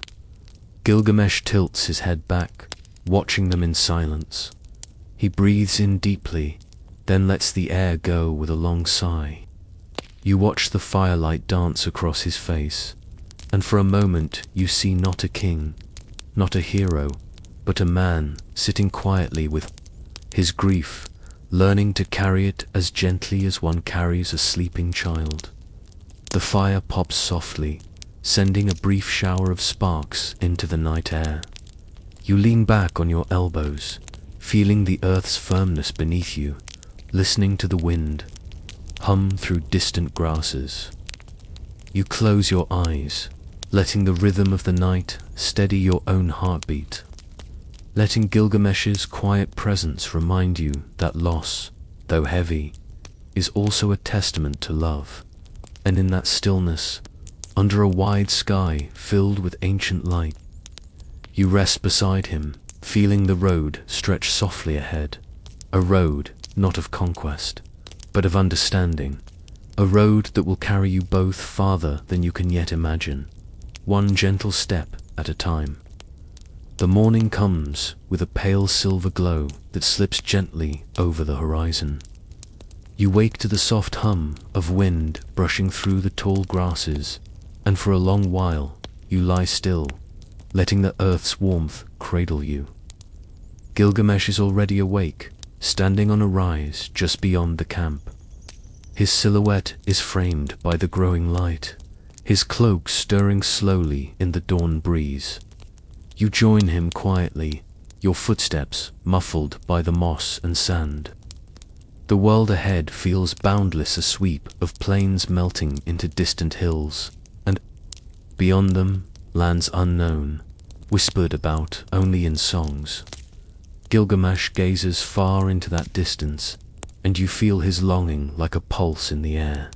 Speaker 1: Gilgamesh tilts his head back, watching them in silence. He breathes in deeply, then lets the air go with a long sigh. You watch the firelight dance across his face, and for a moment you see not a king, not a hero, but a man sitting quietly with his grief, learning to carry it as gently as one carries a sleeping child. The fire pops softly, sending a brief shower of sparks into the night air. You lean back on your elbows, feeling the earth's firmness beneath you, listening to the wind hum through distant grasses. You close your eyes, letting the rhythm of the night steady your own heartbeat. Letting Gilgamesh's quiet presence remind you that loss, though heavy, is also a testament to love. And in that stillness, under a wide sky filled with ancient light, you rest beside him, feeling the road stretch softly ahead. A road not of conquest, but of understanding. A road that will carry you both farther than you can yet imagine, one gentle step at a time. The morning comes with a pale silver glow that slips gently over the horizon. You wake to the soft hum of wind brushing through the tall grasses, and for a long while you lie still, letting the earth's warmth cradle you. Gilgamesh is already awake, standing on a rise just beyond the camp. His silhouette is framed by the growing light, his cloak stirring slowly in the dawn breeze. You join him quietly, your footsteps muffled by the moss and sand. The world ahead feels boundless, a sweep of plains melting into distant hills, and beyond them, lands unknown, whispered about only in songs. Gilgamesh gazes far into that distance, and you feel his longing like a pulse in the air.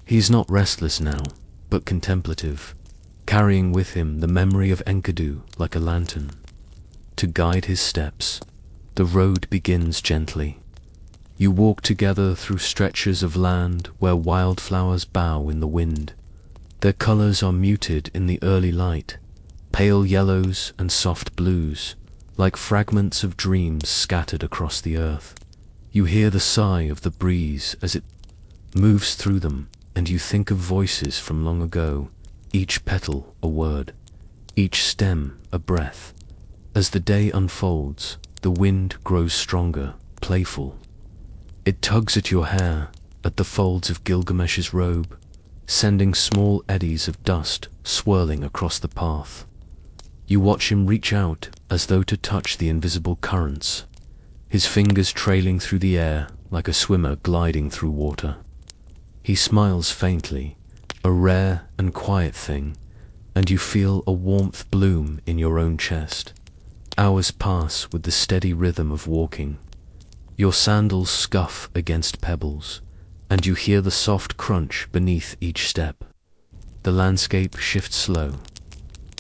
Speaker 1: He is not restless now, but contemplative, carrying with him the memory of Enkidu like a lantern. To guide his steps, the road begins gently. You walk together through stretches of land where wildflowers bow in the wind. Their colors are muted in the early light, pale yellows and soft blues, like fragments of dreams scattered across the earth. You hear the sigh of the breeze as it moves through them, and you think of voices from long ago, each petal a word, each stem a breath. As the day unfolds, the wind grows stronger, playful. It tugs at your hair, at the folds of Gilgamesh's robe, sending small eddies of dust swirling across the path. You watch him reach out as though to touch the invisible currents, his fingers trailing through the air like a swimmer gliding through water. He smiles faintly, a rare and quiet thing, and you feel a warmth bloom in your own chest. Hours pass with the steady rhythm of walking. Your sandals scuff against pebbles, and you hear the soft crunch beneath each step. The landscape shifts slow.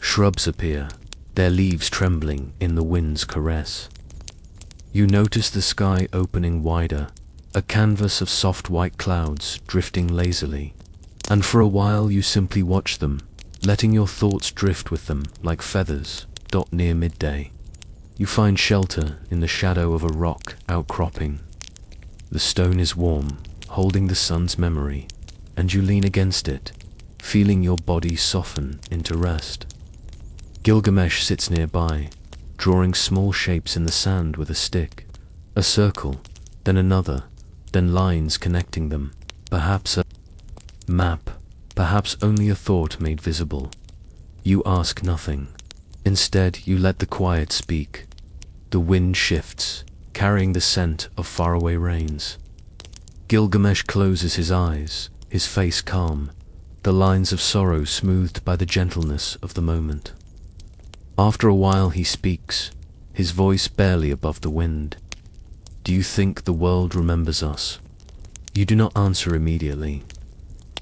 Speaker 1: Shrubs appear, their leaves trembling in the wind's caress. You notice the sky opening wider, a canvas of soft white clouds drifting lazily, and for a while you simply watch them, letting your thoughts drift with them like feathers. Near midday, you find shelter in the shadow of a rock outcropping. The stone is warm, holding the sun's memory, and you lean against it, feeling your body soften into rest. Gilgamesh sits nearby, drawing small shapes in the sand with a stick, a circle, then another, then lines connecting them, perhaps a map, perhaps only a thought made visible. You ask nothing. Instead, you let the quiet speak. The wind shifts, carrying the scent of faraway rains. Gilgamesh closes his eyes, his face calm, the lines of sorrow smoothed by the gentleness of the moment. After a while he speaks, his voice barely above the wind. Do you think the world remembers us? You do not answer immediately.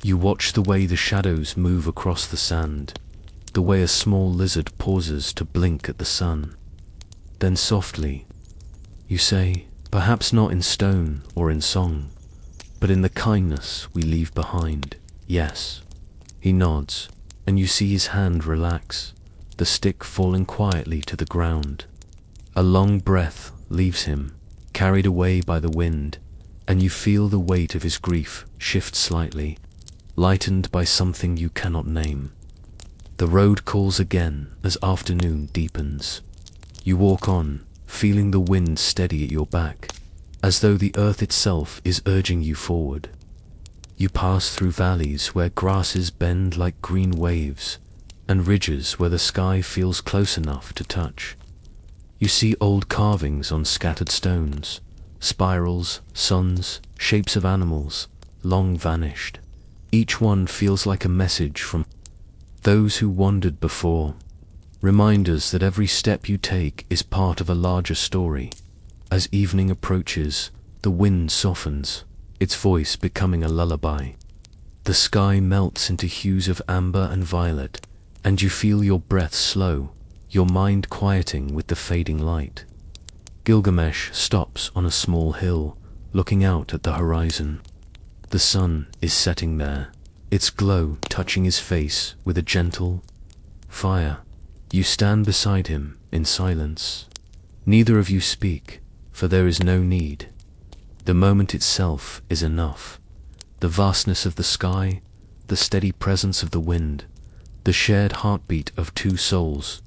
Speaker 1: You watch the way the shadows move across the sand, the way a small lizard pauses to blink at the sun. Then softly, you say, perhaps not in stone or in song, but in the kindness we leave behind. Yes. He nods, and you see his hand relax, the stick falling quietly to the ground. A long breath leaves him, carried away by the wind, and you feel the weight of his grief shift slightly, lightened by something you cannot name. The road calls again as afternoon deepens. You walk on, feeling the wind steady at your back, as though the earth itself is urging you forward. You pass through valleys where grasses bend like green waves, and ridges where the sky feels close enough to touch. You see old carvings on scattered stones, spirals, suns, shapes of animals, long vanished. Each one feels like a message from those who wandered before, reminders that every step you take is part of a larger story. As evening approaches, the wind softens, its voice becoming a lullaby. The sky melts into hues of amber and violet, and you feel your breath slow, your mind quieting with the fading light. Gilgamesh stops on a small hill, looking out at the horizon. The sun is setting there, its glow touching his face with a gentle fire. You stand beside him in silence. Neither of you speak, for there is no need. The moment itself is enough. The vastness of the sky, the steady presence of the wind, the shared heartbeat of two souls,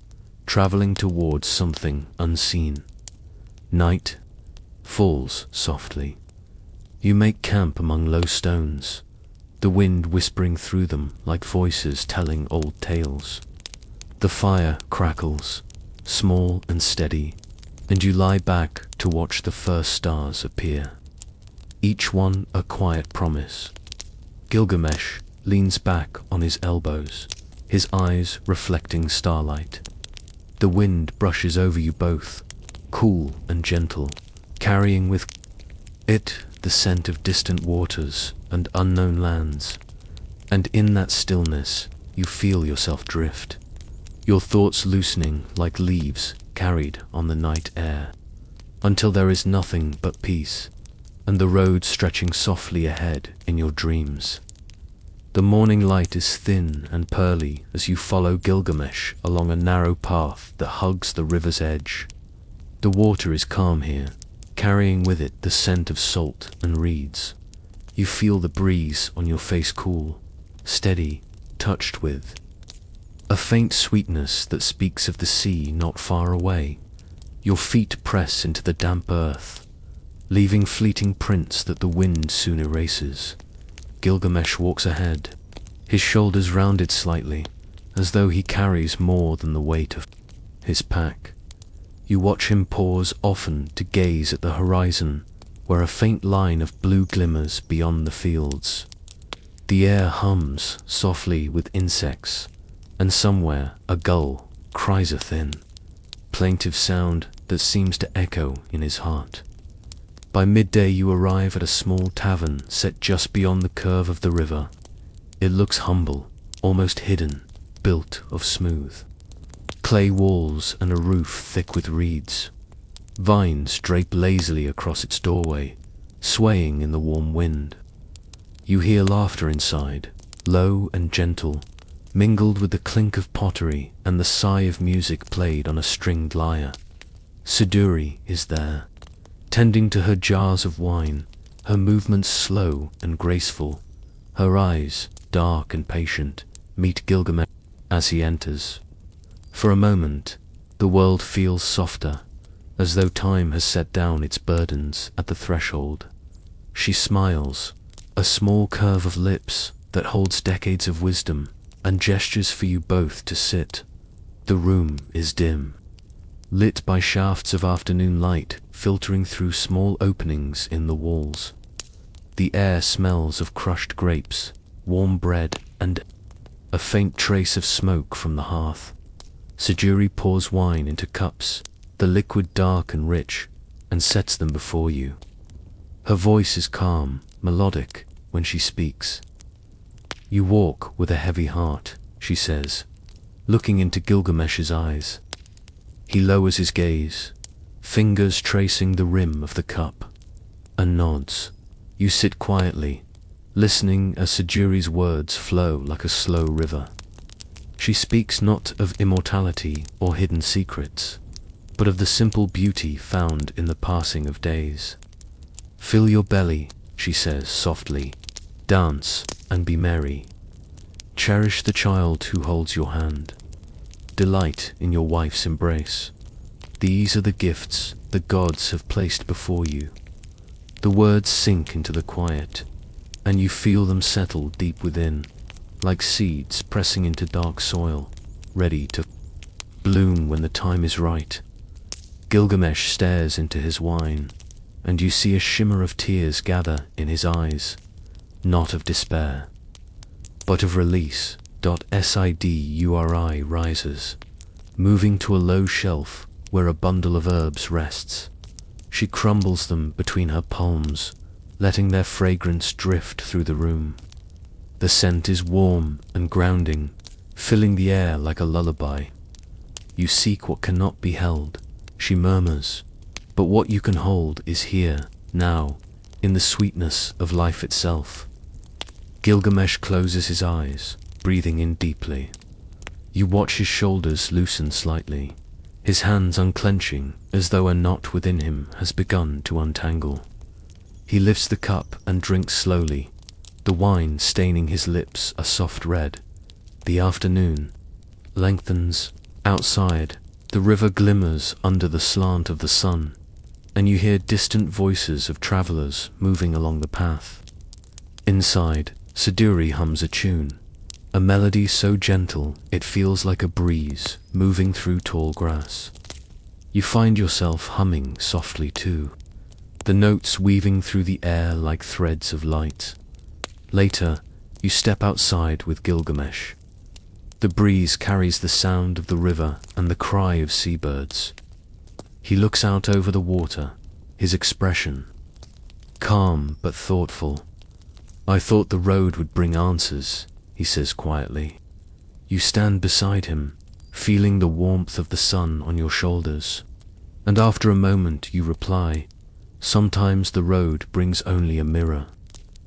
Speaker 1: traveling towards something unseen. Night falls softly. You make camp among low stones, the wind whispering through them like voices telling old tales. The fire crackles, small and steady, and you lie back to watch the first stars appear, each one a quiet promise. Gilgamesh leans back on his elbows, his eyes reflecting starlight. The wind brushes over you both, cool and gentle, carrying with it the scent of distant waters and unknown lands. And in that stillness, you feel yourself drift, your thoughts loosening like leaves carried on the night air, until there is nothing but peace, and the road stretching softly ahead in your dreams. The morning light is thin and pearly as you follow Gilgamesh along a narrow path that hugs the river's edge. The water is calm here, carrying with it the scent of salt and reeds. You feel the breeze on your face cool, steady, touched with a faint sweetness that speaks of the sea not far away. Your feet press into the damp earth, leaving fleeting prints that the wind soon erases. Gilgamesh walks ahead, his shoulders rounded slightly, as though he carries more than the weight of his pack. You watch him pause often to gaze at the horizon, where a faint line of blue glimmers beyond the fields. The air hums softly with insects, and somewhere a gull cries a thin, plaintive sound that seems to echo in his heart. By midday you arrive at a small tavern set just beyond the curve of the river. It looks humble, almost hidden, built of smooth clay walls and a roof thick with reeds. Vines drape lazily across its doorway, swaying in the warm wind. You hear laughter inside, low and gentle, mingled with the clink of pottery and the sigh of music played on a stringed lyre. Siduri is there, tending to her jars of wine, her movements slow and graceful, her eyes, dark and patient, meet Gilgamesh as he enters. For a moment, the world feels softer, as though time has set down its burdens at the threshold. She smiles, a small curve of lips that holds decades of wisdom, and gestures for you both to sit. The room is dim, lit by shafts of afternoon light filtering through small openings in the walls. The air smells of crushed grapes, warm bread, and a faint trace of smoke from the hearth. Siduri pours wine into cups, the liquid dark and rich, and sets them before you. Her voice is calm, melodic, when she speaks. "You walk with a heavy heart," she says, looking into Gilgamesh's eyes. He lowers his gaze, fingers tracing the rim of the cup, and nods. You sit quietly, listening as Siduri's words flow like a slow river. She speaks not of immortality or hidden secrets, but of the simple beauty found in the passing of days. "Fill your belly," she says softly, "dance and be merry. Cherish the child who holds your hand. Delight in your wife's embrace. These are the gifts the gods have placed before you." The words sink into the quiet, and you feel them settle deep within, like seeds pressing into dark soil, ready to bloom when the time is right. Gilgamesh stares into his wine, and you see a shimmer of tears gather in his eyes, not of despair, but of release. Siduri rises, moving to a low shelf where a bundle of herbs rests. She crumbles them between her palms, letting their fragrance drift through the room. The scent is warm and grounding, filling the air like a lullaby. "You seek what cannot be held," she murmurs, "but what you can hold is here, now, in the sweetness of life itself." Gilgamesh closes his eyes, breathing in deeply. You watch his shoulders loosen slightly, his hands unclenching as though a knot within him has begun to untangle. He lifts the cup and drinks slowly, the wine staining his lips a soft red. The afternoon lengthens. Outside, the river glimmers under the slant of the sun, and you hear distant voices of travelers moving along the path. Inside, Siduri hums a tune, a melody so gentle it feels like a breeze moving through tall grass. You find yourself humming softly too, the notes weaving through the air like threads of light. Later, you step outside with Gilgamesh. The breeze carries the sound of the river and the cry of seabirds. He looks out over the water, his expression calm but thoughtful. "I thought the road would bring answers," he says quietly. You stand beside him, feeling the warmth of the sun on your shoulders, and after a moment you reply, "Sometimes the road brings only a mirror."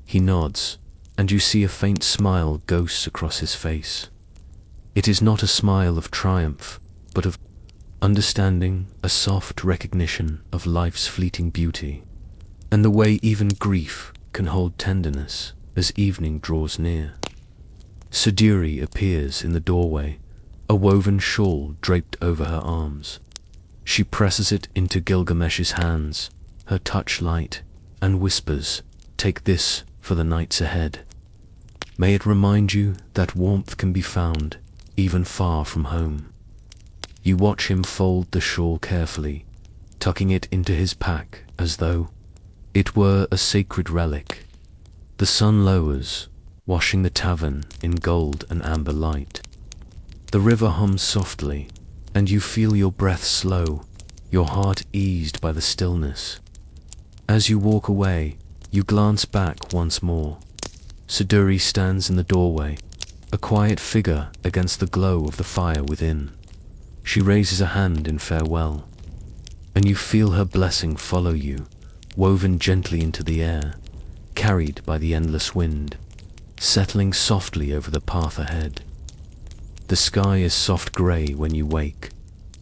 Speaker 1: He nods, and you see a faint smile ghosts across his face. It is not a smile of triumph, but of understanding, a soft recognition of life's fleeting beauty, and the way even grief can hold tenderness as evening draws near. Siduri appears in the doorway, a woven shawl draped over her arms. She presses it into Gilgamesh's hands, her touch light, and whispers, "Take this for the nights ahead. May it remind you that warmth can be found even far from home." You watch him fold the shawl carefully, tucking it into his pack as though it were a sacred relic. The sun lowers, washing the tavern in gold and amber light. The river hums softly, and you feel your breath slow, your heart eased by the stillness. As you walk away, you glance back once more. Siduri stands in the doorway, a quiet figure against the glow of the fire within. She raises a hand in farewell, and you feel her blessing follow you, woven gently into the air, carried by the endless wind, settling softly over the path ahead. The sky is soft grey when you wake,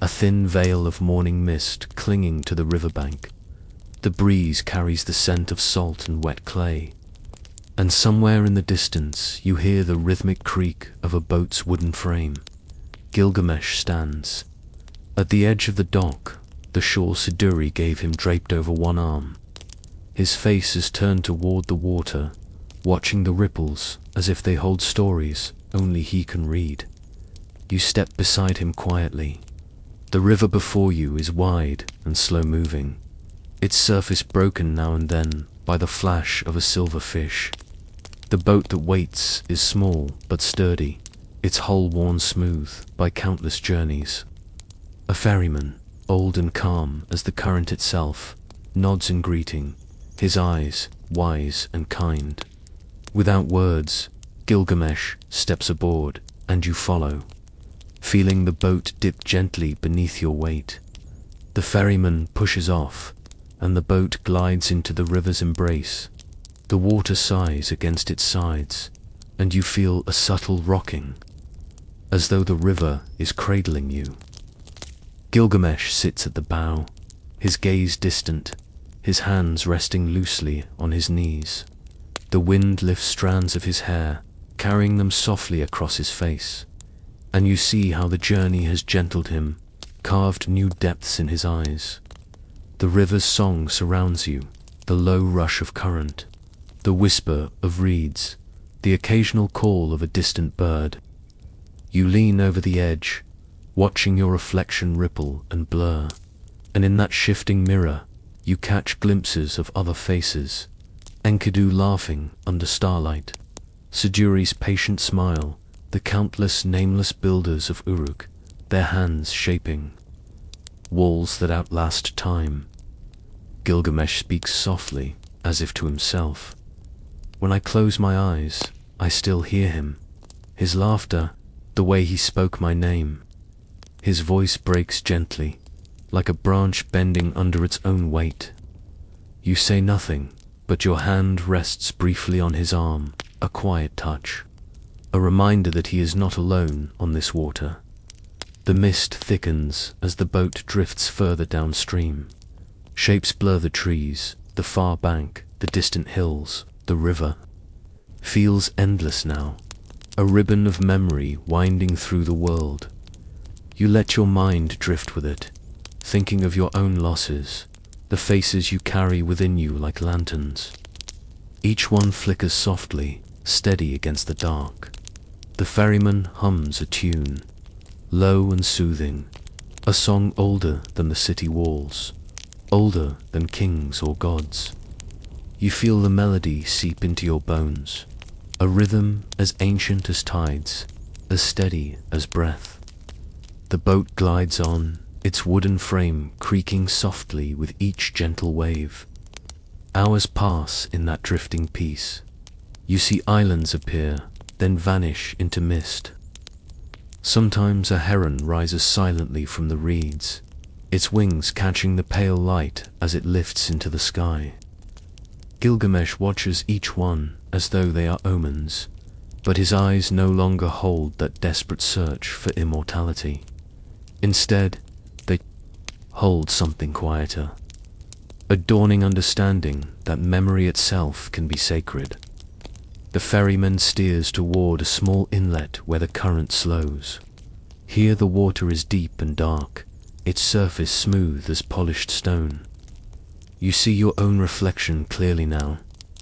Speaker 1: a thin veil of morning mist clinging to the riverbank. The breeze carries the scent of salt and wet clay, and somewhere in the distance you hear the rhythmic creak of a boat's wooden frame. Gilgamesh stands. At the edge of the dock, the shawl Siduri gave him draped over one arm. His face is turned toward the water, watching the ripples as if they hold stories only he can read. You step beside him quietly. The river before you is wide and slow-moving, its surface broken now and then by the flash of a silver fish. The boat that waits is small but sturdy, its hull worn smooth by countless journeys. A ferryman, old and calm as the current itself, nods in greeting, his eyes wise and kind. Without words, Gilgamesh steps aboard, and you follow, feeling the boat dip gently beneath your weight. The ferryman pushes off, and the boat glides into the river's embrace. The water sighs against its sides, and you feel a subtle rocking, as though the river is cradling you. Gilgamesh sits at the bow, his gaze distant, his hands resting loosely on his knees. The wind lifts strands of his hair, carrying them softly across his face, and you see how the journey has gentled him, carved new depths in his eyes. The river's song surrounds you, the low rush of current, the whisper of reeds, the occasional call of a distant bird. You lean over the edge, watching your reflection ripple and blur, and in that shifting mirror, you catch glimpses of other faces. Enkidu laughing under starlight, Siduri's patient smile, the countless nameless builders of Uruk, their hands shaping walls that outlast time. Gilgamesh speaks softly, as if to himself. When I close my eyes, I still hear him. His laughter, the way he spoke my name. His voice breaks gently, like a branch bending under its own weight. You say nothing, but your hand rests briefly on his arm, a quiet touch, a reminder that he is not alone on this water. The mist thickens as the boat drifts further downstream. Shapes blur the trees, the far bank, the distant hills, the river. Feels endless now, a ribbon of memory winding through the world. You let your mind drift with it, thinking of your own losses, the faces you carry within you like lanterns. Each one flickers softly, steady against the dark. The ferryman hums a tune, low and soothing, a song older than the city walls, older than kings or gods. You feel the melody seep into your bones, a rhythm as ancient as tides, as steady as breath. The boat glides on, its wooden frame creaking softly with each gentle wave. Hours pass in that drifting peace. You see islands appear, then vanish into mist. Sometimes a heron rises silently from the reeds, its wings catching the pale light as it lifts into the sky. Gilgamesh watches each one as though they are omens, but his eyes no longer hold that desperate search for immortality. Instead, they hold something quieter, a dawning understanding that memory itself can be sacred. The ferryman steers toward a small inlet where the current slows. Here the water is deep and dark, its surface smooth as polished stone. You see your own reflection clearly now,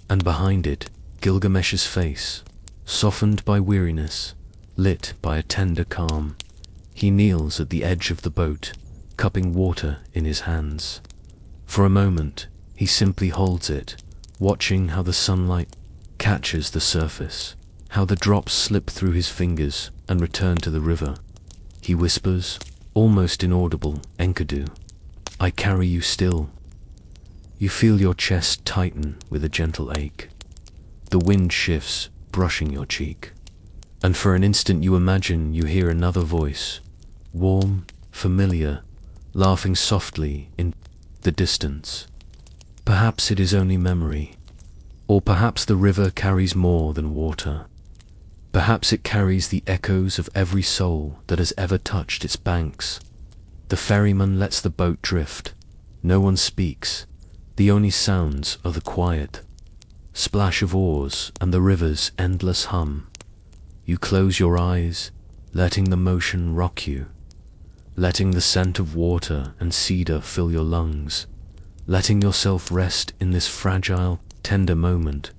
Speaker 1: and behind it, Gilgamesh's face, softened by weariness, lit by a tender calm. He kneels at the edge of the boat, cupping water in his hands. For a moment, he simply holds it, watching how the sunlight catches the surface, how the drops slip through his fingers and return to the river. He whispers, almost inaudible, "Enkidu, I carry you still." You feel your chest tighten with a gentle ache. The wind shifts, brushing your cheek. And for an instant you imagine you hear another voice, warm, familiar, laughing softly in the distance. Perhaps it is only memory, or perhaps the river carries more than water. Perhaps it carries the echoes of every soul that has ever touched its banks. The ferryman lets the boat drift. No one speaks. The only sounds are the quiet splash of oars and the river's endless hum. You close your eyes, letting the motion rock you, letting the scent of water and cedar fill your lungs, letting yourself rest in this fragile, tender moment.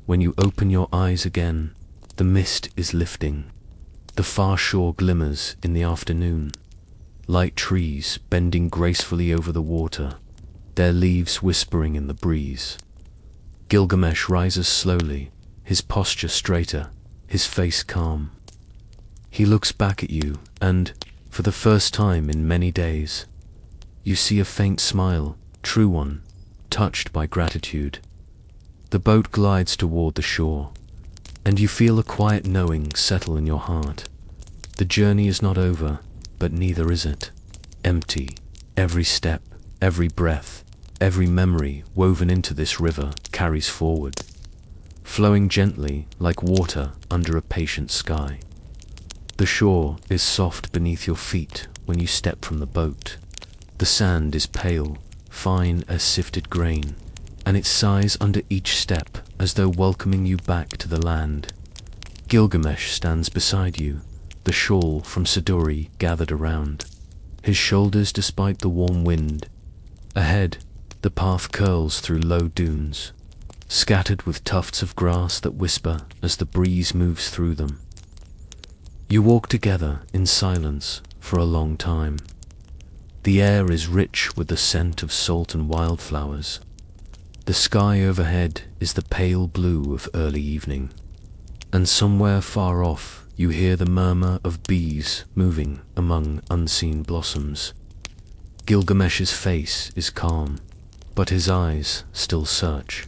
Speaker 1: When you open your eyes again, the mist is lifting. The far shore glimmers in the afternoon. Light trees bending gracefully over the water, their leaves whispering in the breeze. Gilgamesh rises slowly, his posture straighter, his face calm. He looks back at you, and, for the first time in many days, you see a faint smile, true one, touched by gratitude. The boat glides toward the shore, and you feel a quiet knowing settle in your heart. The journey is not over, but neither is it. Empty, every step, every breath, every memory woven into this river carries forward, flowing gently like water under a patient sky. The shore is soft beneath your feet when you step from the boat. The sand is pale, fine as sifted grain, and it sighs under each step as though welcoming you back to the land. Gilgamesh stands beside you, the shawl from Siduri gathered around his shoulders despite the warm wind. Ahead, the path curls through low dunes, scattered with tufts of grass that whisper as the breeze moves through them. You walk together in silence for a long time. The air is rich with the scent of salt and wildflowers. The sky overhead is the pale blue of early evening, and somewhere far off you hear the murmur of bees moving among unseen blossoms. Gilgamesh's face is calm, but his eyes still search,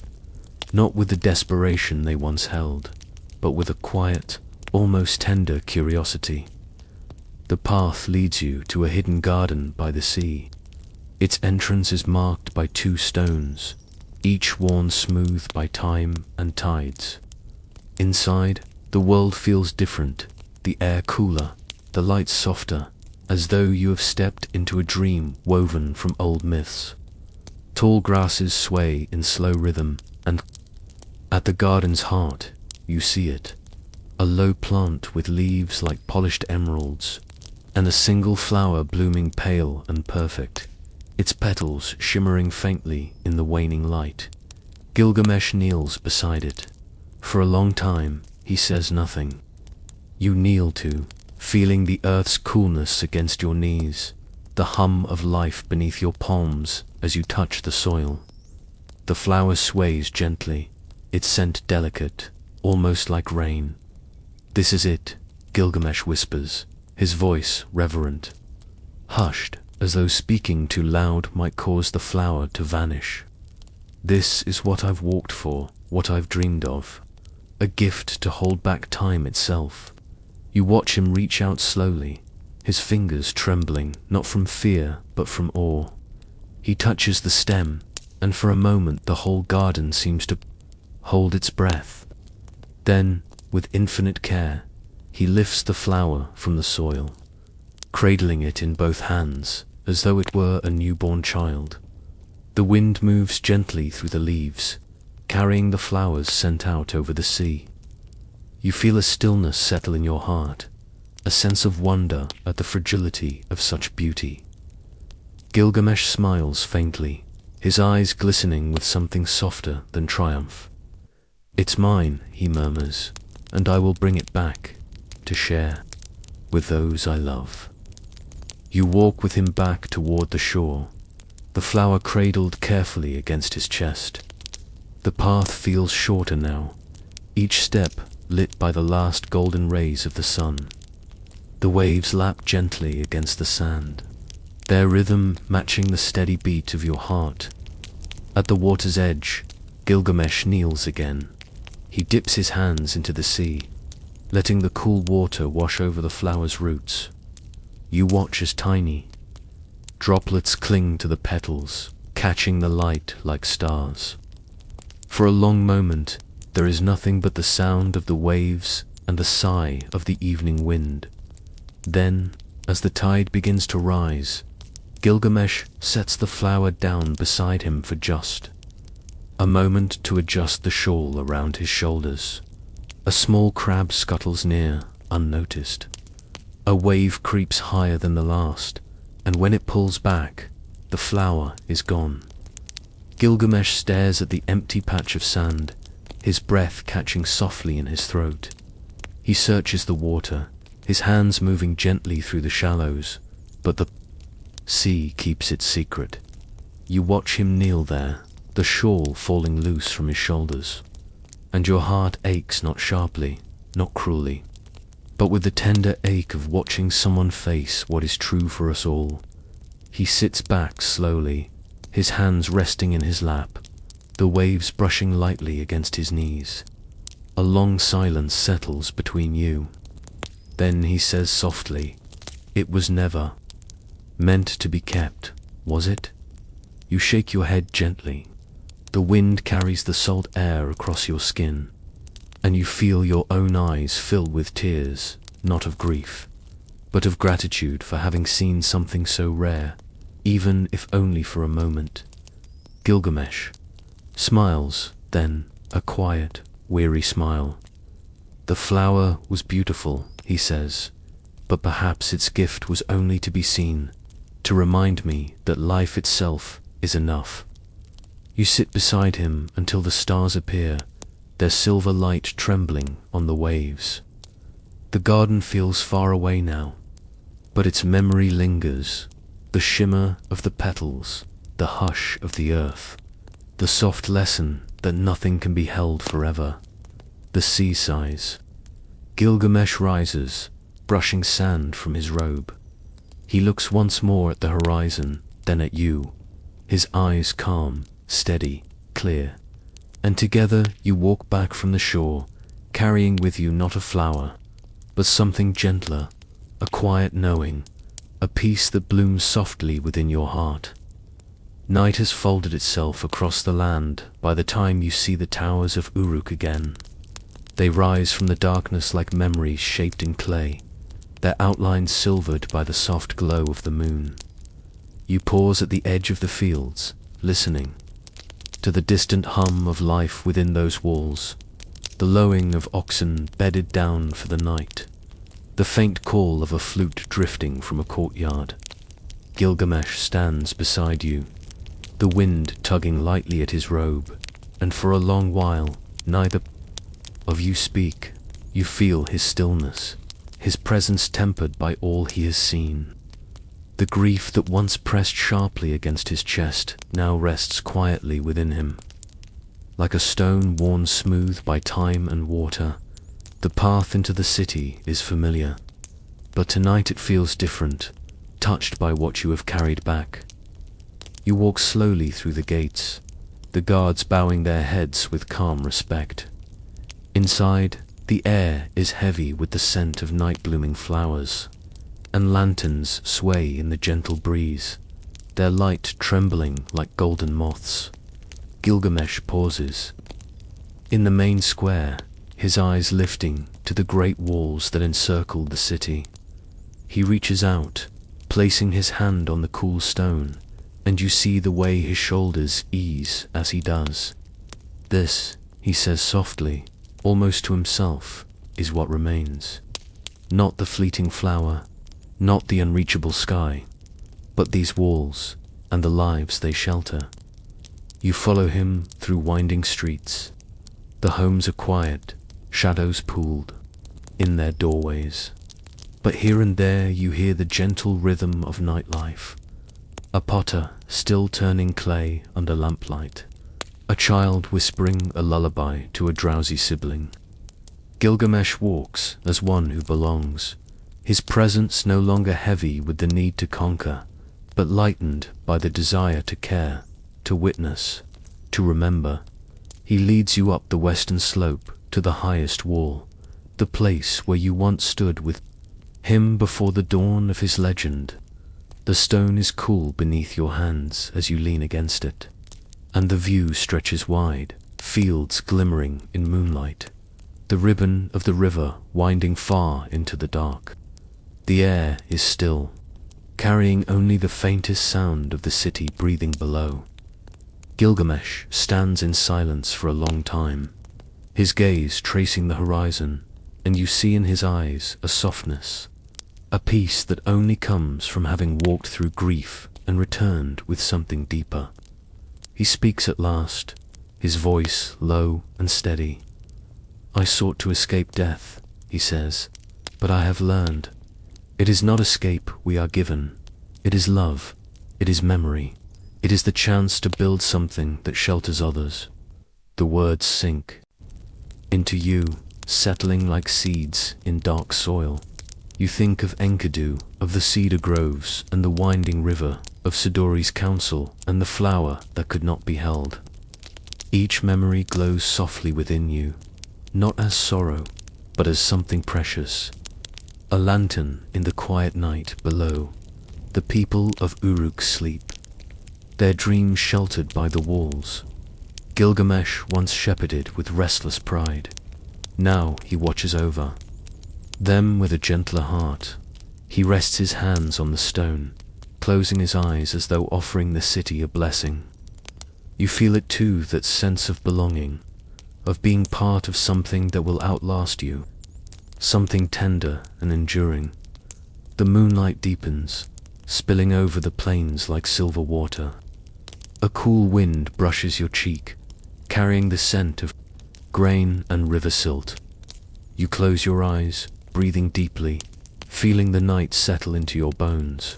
Speaker 1: not with the desperation they once held, but with a quiet, almost tender curiosity. The path leads you to a hidden garden by the sea. Its entrance is marked by 2 stones, each worn smooth by time and tides. Inside, the world feels different, the air cooler, the light softer, as though you have stepped into a dream woven from old myths. Tall grasses sway in slow rhythm, and at the garden's heart, you see it. A low plant with leaves like polished emeralds, and a single flower blooming pale and perfect, its petals shimmering faintly in the waning light. Gilgamesh kneels beside it. For a long time, he says nothing. You kneel too, feeling the earth's coolness against your knees, the hum of life beneath your palms as you touch the soil. The flower sways gently, its scent delicate, almost like rain. This is it, Gilgamesh whispers, his voice reverent, hushed as though speaking too loud might cause the flower to vanish. This is what I've walked for, what I've dreamed of, a gift to hold back time itself. You watch him reach out slowly, his fingers trembling, not from fear, but from awe. He touches the stem, and for a moment the whole garden seems to hold its breath. Then, with infinite care, he lifts the flower from the soil, cradling it in both hands, as though it were a newborn child. The wind moves gently through the leaves, carrying the flowers sent out over the sea. You feel a stillness settle in your heart, a sense of wonder at the fragility of such beauty. Gilgamesh smiles faintly, his eyes glistening with something softer than triumph. "It's mine," he murmurs, "and I will bring it back, to share with those I love." You walk with him back toward the shore, the flower cradled carefully against his chest. The path feels shorter now, each step lit by the last golden rays of the sun. The waves lap gently against the sand, their rhythm matching the steady beat of your heart. At the water's edge, Gilgamesh kneels again. He dips his hands into the sea, letting the cool water wash over the flower's roots. You watch as tiny droplets cling to the petals, catching the light like stars. For a long moment, there is nothing but the sound of the waves and the sigh of the evening wind. Then, as the tide begins to rise, Gilgamesh sets the flower down beside him for just a moment to adjust the shawl around his shoulders. A small crab scuttles near, unnoticed. A wave creeps higher than the last, and when it pulls back, the flower is gone. Gilgamesh stares at the empty patch of sand, his breath catching softly in his throat. He searches the water, his hands moving gently through the shallows, but the sea keeps its secret. You watch him kneel there, the shawl falling loose from his shoulders, and your heart aches not sharply, not cruelly, but with the tender ache of watching someone face what is true for us all. He sits back slowly, his hands resting in his lap, the waves brushing lightly against his knees. A long silence settles between you. Then he says softly, "It was never meant to be kept, was it?" You shake your head gently. The wind carries the salt air across your skin, and you feel your own eyes fill with tears, not of grief, but of gratitude for having seen something so rare, even if only for a moment. Gilgamesh smiles, then, a quiet, weary smile. "The flower was beautiful," he says, "but perhaps its gift was only to be seen, to remind me that life itself is enough." You sit beside him until the stars appear, their silver light trembling on the waves. The garden feels far away now, but its memory lingers, the shimmer of the petals, the hush of the earth, the soft lesson that nothing can be held forever. The sea sighs. Gilgamesh rises, brushing sand from his robe. He looks once more at the horizon, then at you, his eyes calm, steady, clear. And together you walk back from the shore, carrying with you not a flower, but something gentler, a quiet knowing, a peace that blooms softly within your heart. Night has folded itself across the land by the time you see the towers of Uruk again. They rise from the darkness like memories shaped in clay, their outlines silvered by the soft glow of the moon. You pause at the edge of the fields, listening to the distant hum of life within those walls, the lowing of oxen bedded down for the night, the faint call of a flute drifting from a courtyard. Gilgamesh stands beside you, the wind tugging lightly at his robe, and for a long while, neither of you speak. You feel his stillness, his presence tempered by all he has seen. The grief that once pressed sharply against his chest now rests quietly within him. Like a stone worn smooth by time and water, the path into the city is familiar, but tonight it feels different, touched by what you have carried back. You walk slowly through the gates, the guards bowing their heads with calm respect. Inside, the air is heavy with the scent of night-blooming flowers, and lanterns sway in the gentle breeze, their light trembling like golden moths. Gilgamesh pauses. In the main square, his eyes lifting to the great walls that encircle the city. He reaches out, placing his hand on the cool stone, and you see the way his shoulders ease as he does. "This," he says softly, almost to himself, "is what remains. Not the fleeting flower, not the unreachable sky, but these walls and the lives they shelter." You follow him through winding streets. The homes are quiet, shadows pooled in their doorways. But here and there you hear the gentle rhythm of nightlife. A potter still turning clay under lamplight. A child whispering a lullaby to a drowsy sibling. Gilgamesh walks as one who belongs, his presence no longer heavy with the need to conquer, but lightened by the desire to care, to witness, to remember. He leads you up the western slope to the highest wall, the place where you once stood with him before the dawn of his legend. The stone is cool beneath your hands as you lean against it, and the view stretches wide, fields glimmering in moonlight, the ribbon of the river winding far into the dark. The air is still, carrying only the faintest sound of the city breathing below. Gilgamesh stands in silence for a long time, his gaze tracing the horizon, and you see in his eyes a softness, a peace that only comes from having walked through grief and returned with something deeper. He speaks at last, his voice low and steady. "I sought to escape death," he says, "but I have learned. It is not escape we are given. It is love. It is memory. It is the chance to build something that shelters others." The words sink into you, settling like seeds in dark soil. You think of Enkidu, of the cedar groves and the winding river, of Sidori's counsel and the flower that could not be held. Each memory glows softly within you, not as sorrow, but as something precious. A lantern in the quiet night below. The people of Uruk sleep, their dreams sheltered by the walls. Gilgamesh once shepherded with restless pride. Now he watches over them with a gentler heart. He rests his hands on the stone, closing his eyes as though offering the city a blessing. You feel it too, that sense of belonging, of being part of something that will outlast you, something tender and enduring. The moonlight deepens, spilling over the plains like silver water. A cool wind brushes your cheek, carrying the scent of grain and river silt. You close your eyes, breathing deeply, feeling the night settle into your bones.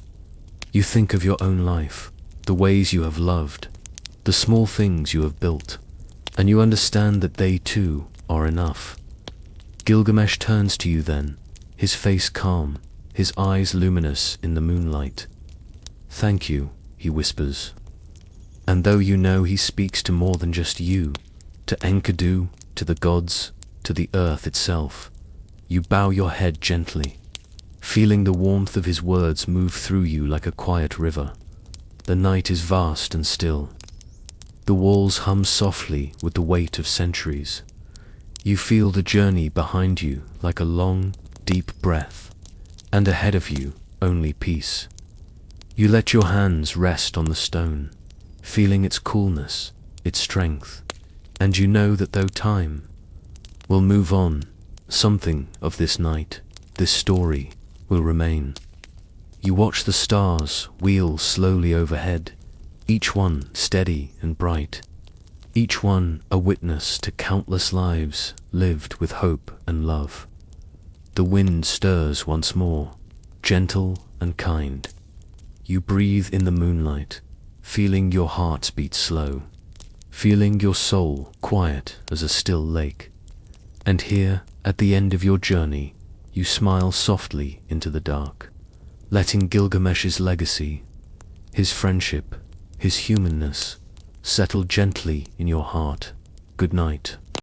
Speaker 1: You think of your own life, the ways you have loved, the small things you have built, and you understand that they too are enough. Gilgamesh turns to you then, his face calm, his eyes luminous in the moonlight. "Thank you," he whispers. And though you know he speaks to more than just you, to Enkidu, to the gods, to the earth itself, you bow your head gently, feeling the warmth of his words move through you like a quiet river. The night is vast and still. The walls hum softly with the weight of centuries. You feel the journey behind you like a long, deep breath, and ahead of you only peace. You let your hands rest on the stone, feeling its coolness, its strength, and you know that though time will move on, something of this night, this story, will remain. You watch the stars wheel slowly overhead, each one steady and bright, each one a witness to countless lives lived with hope and love. The wind stirs once more, gentle and kind. You breathe in the moonlight, feeling your heart beat slow, feeling your soul quiet as a still lake. And here, at the end of your journey, you smile softly into the dark, letting Gilgamesh's legacy, his friendship, his humanness, settle gently in your heart. Good night.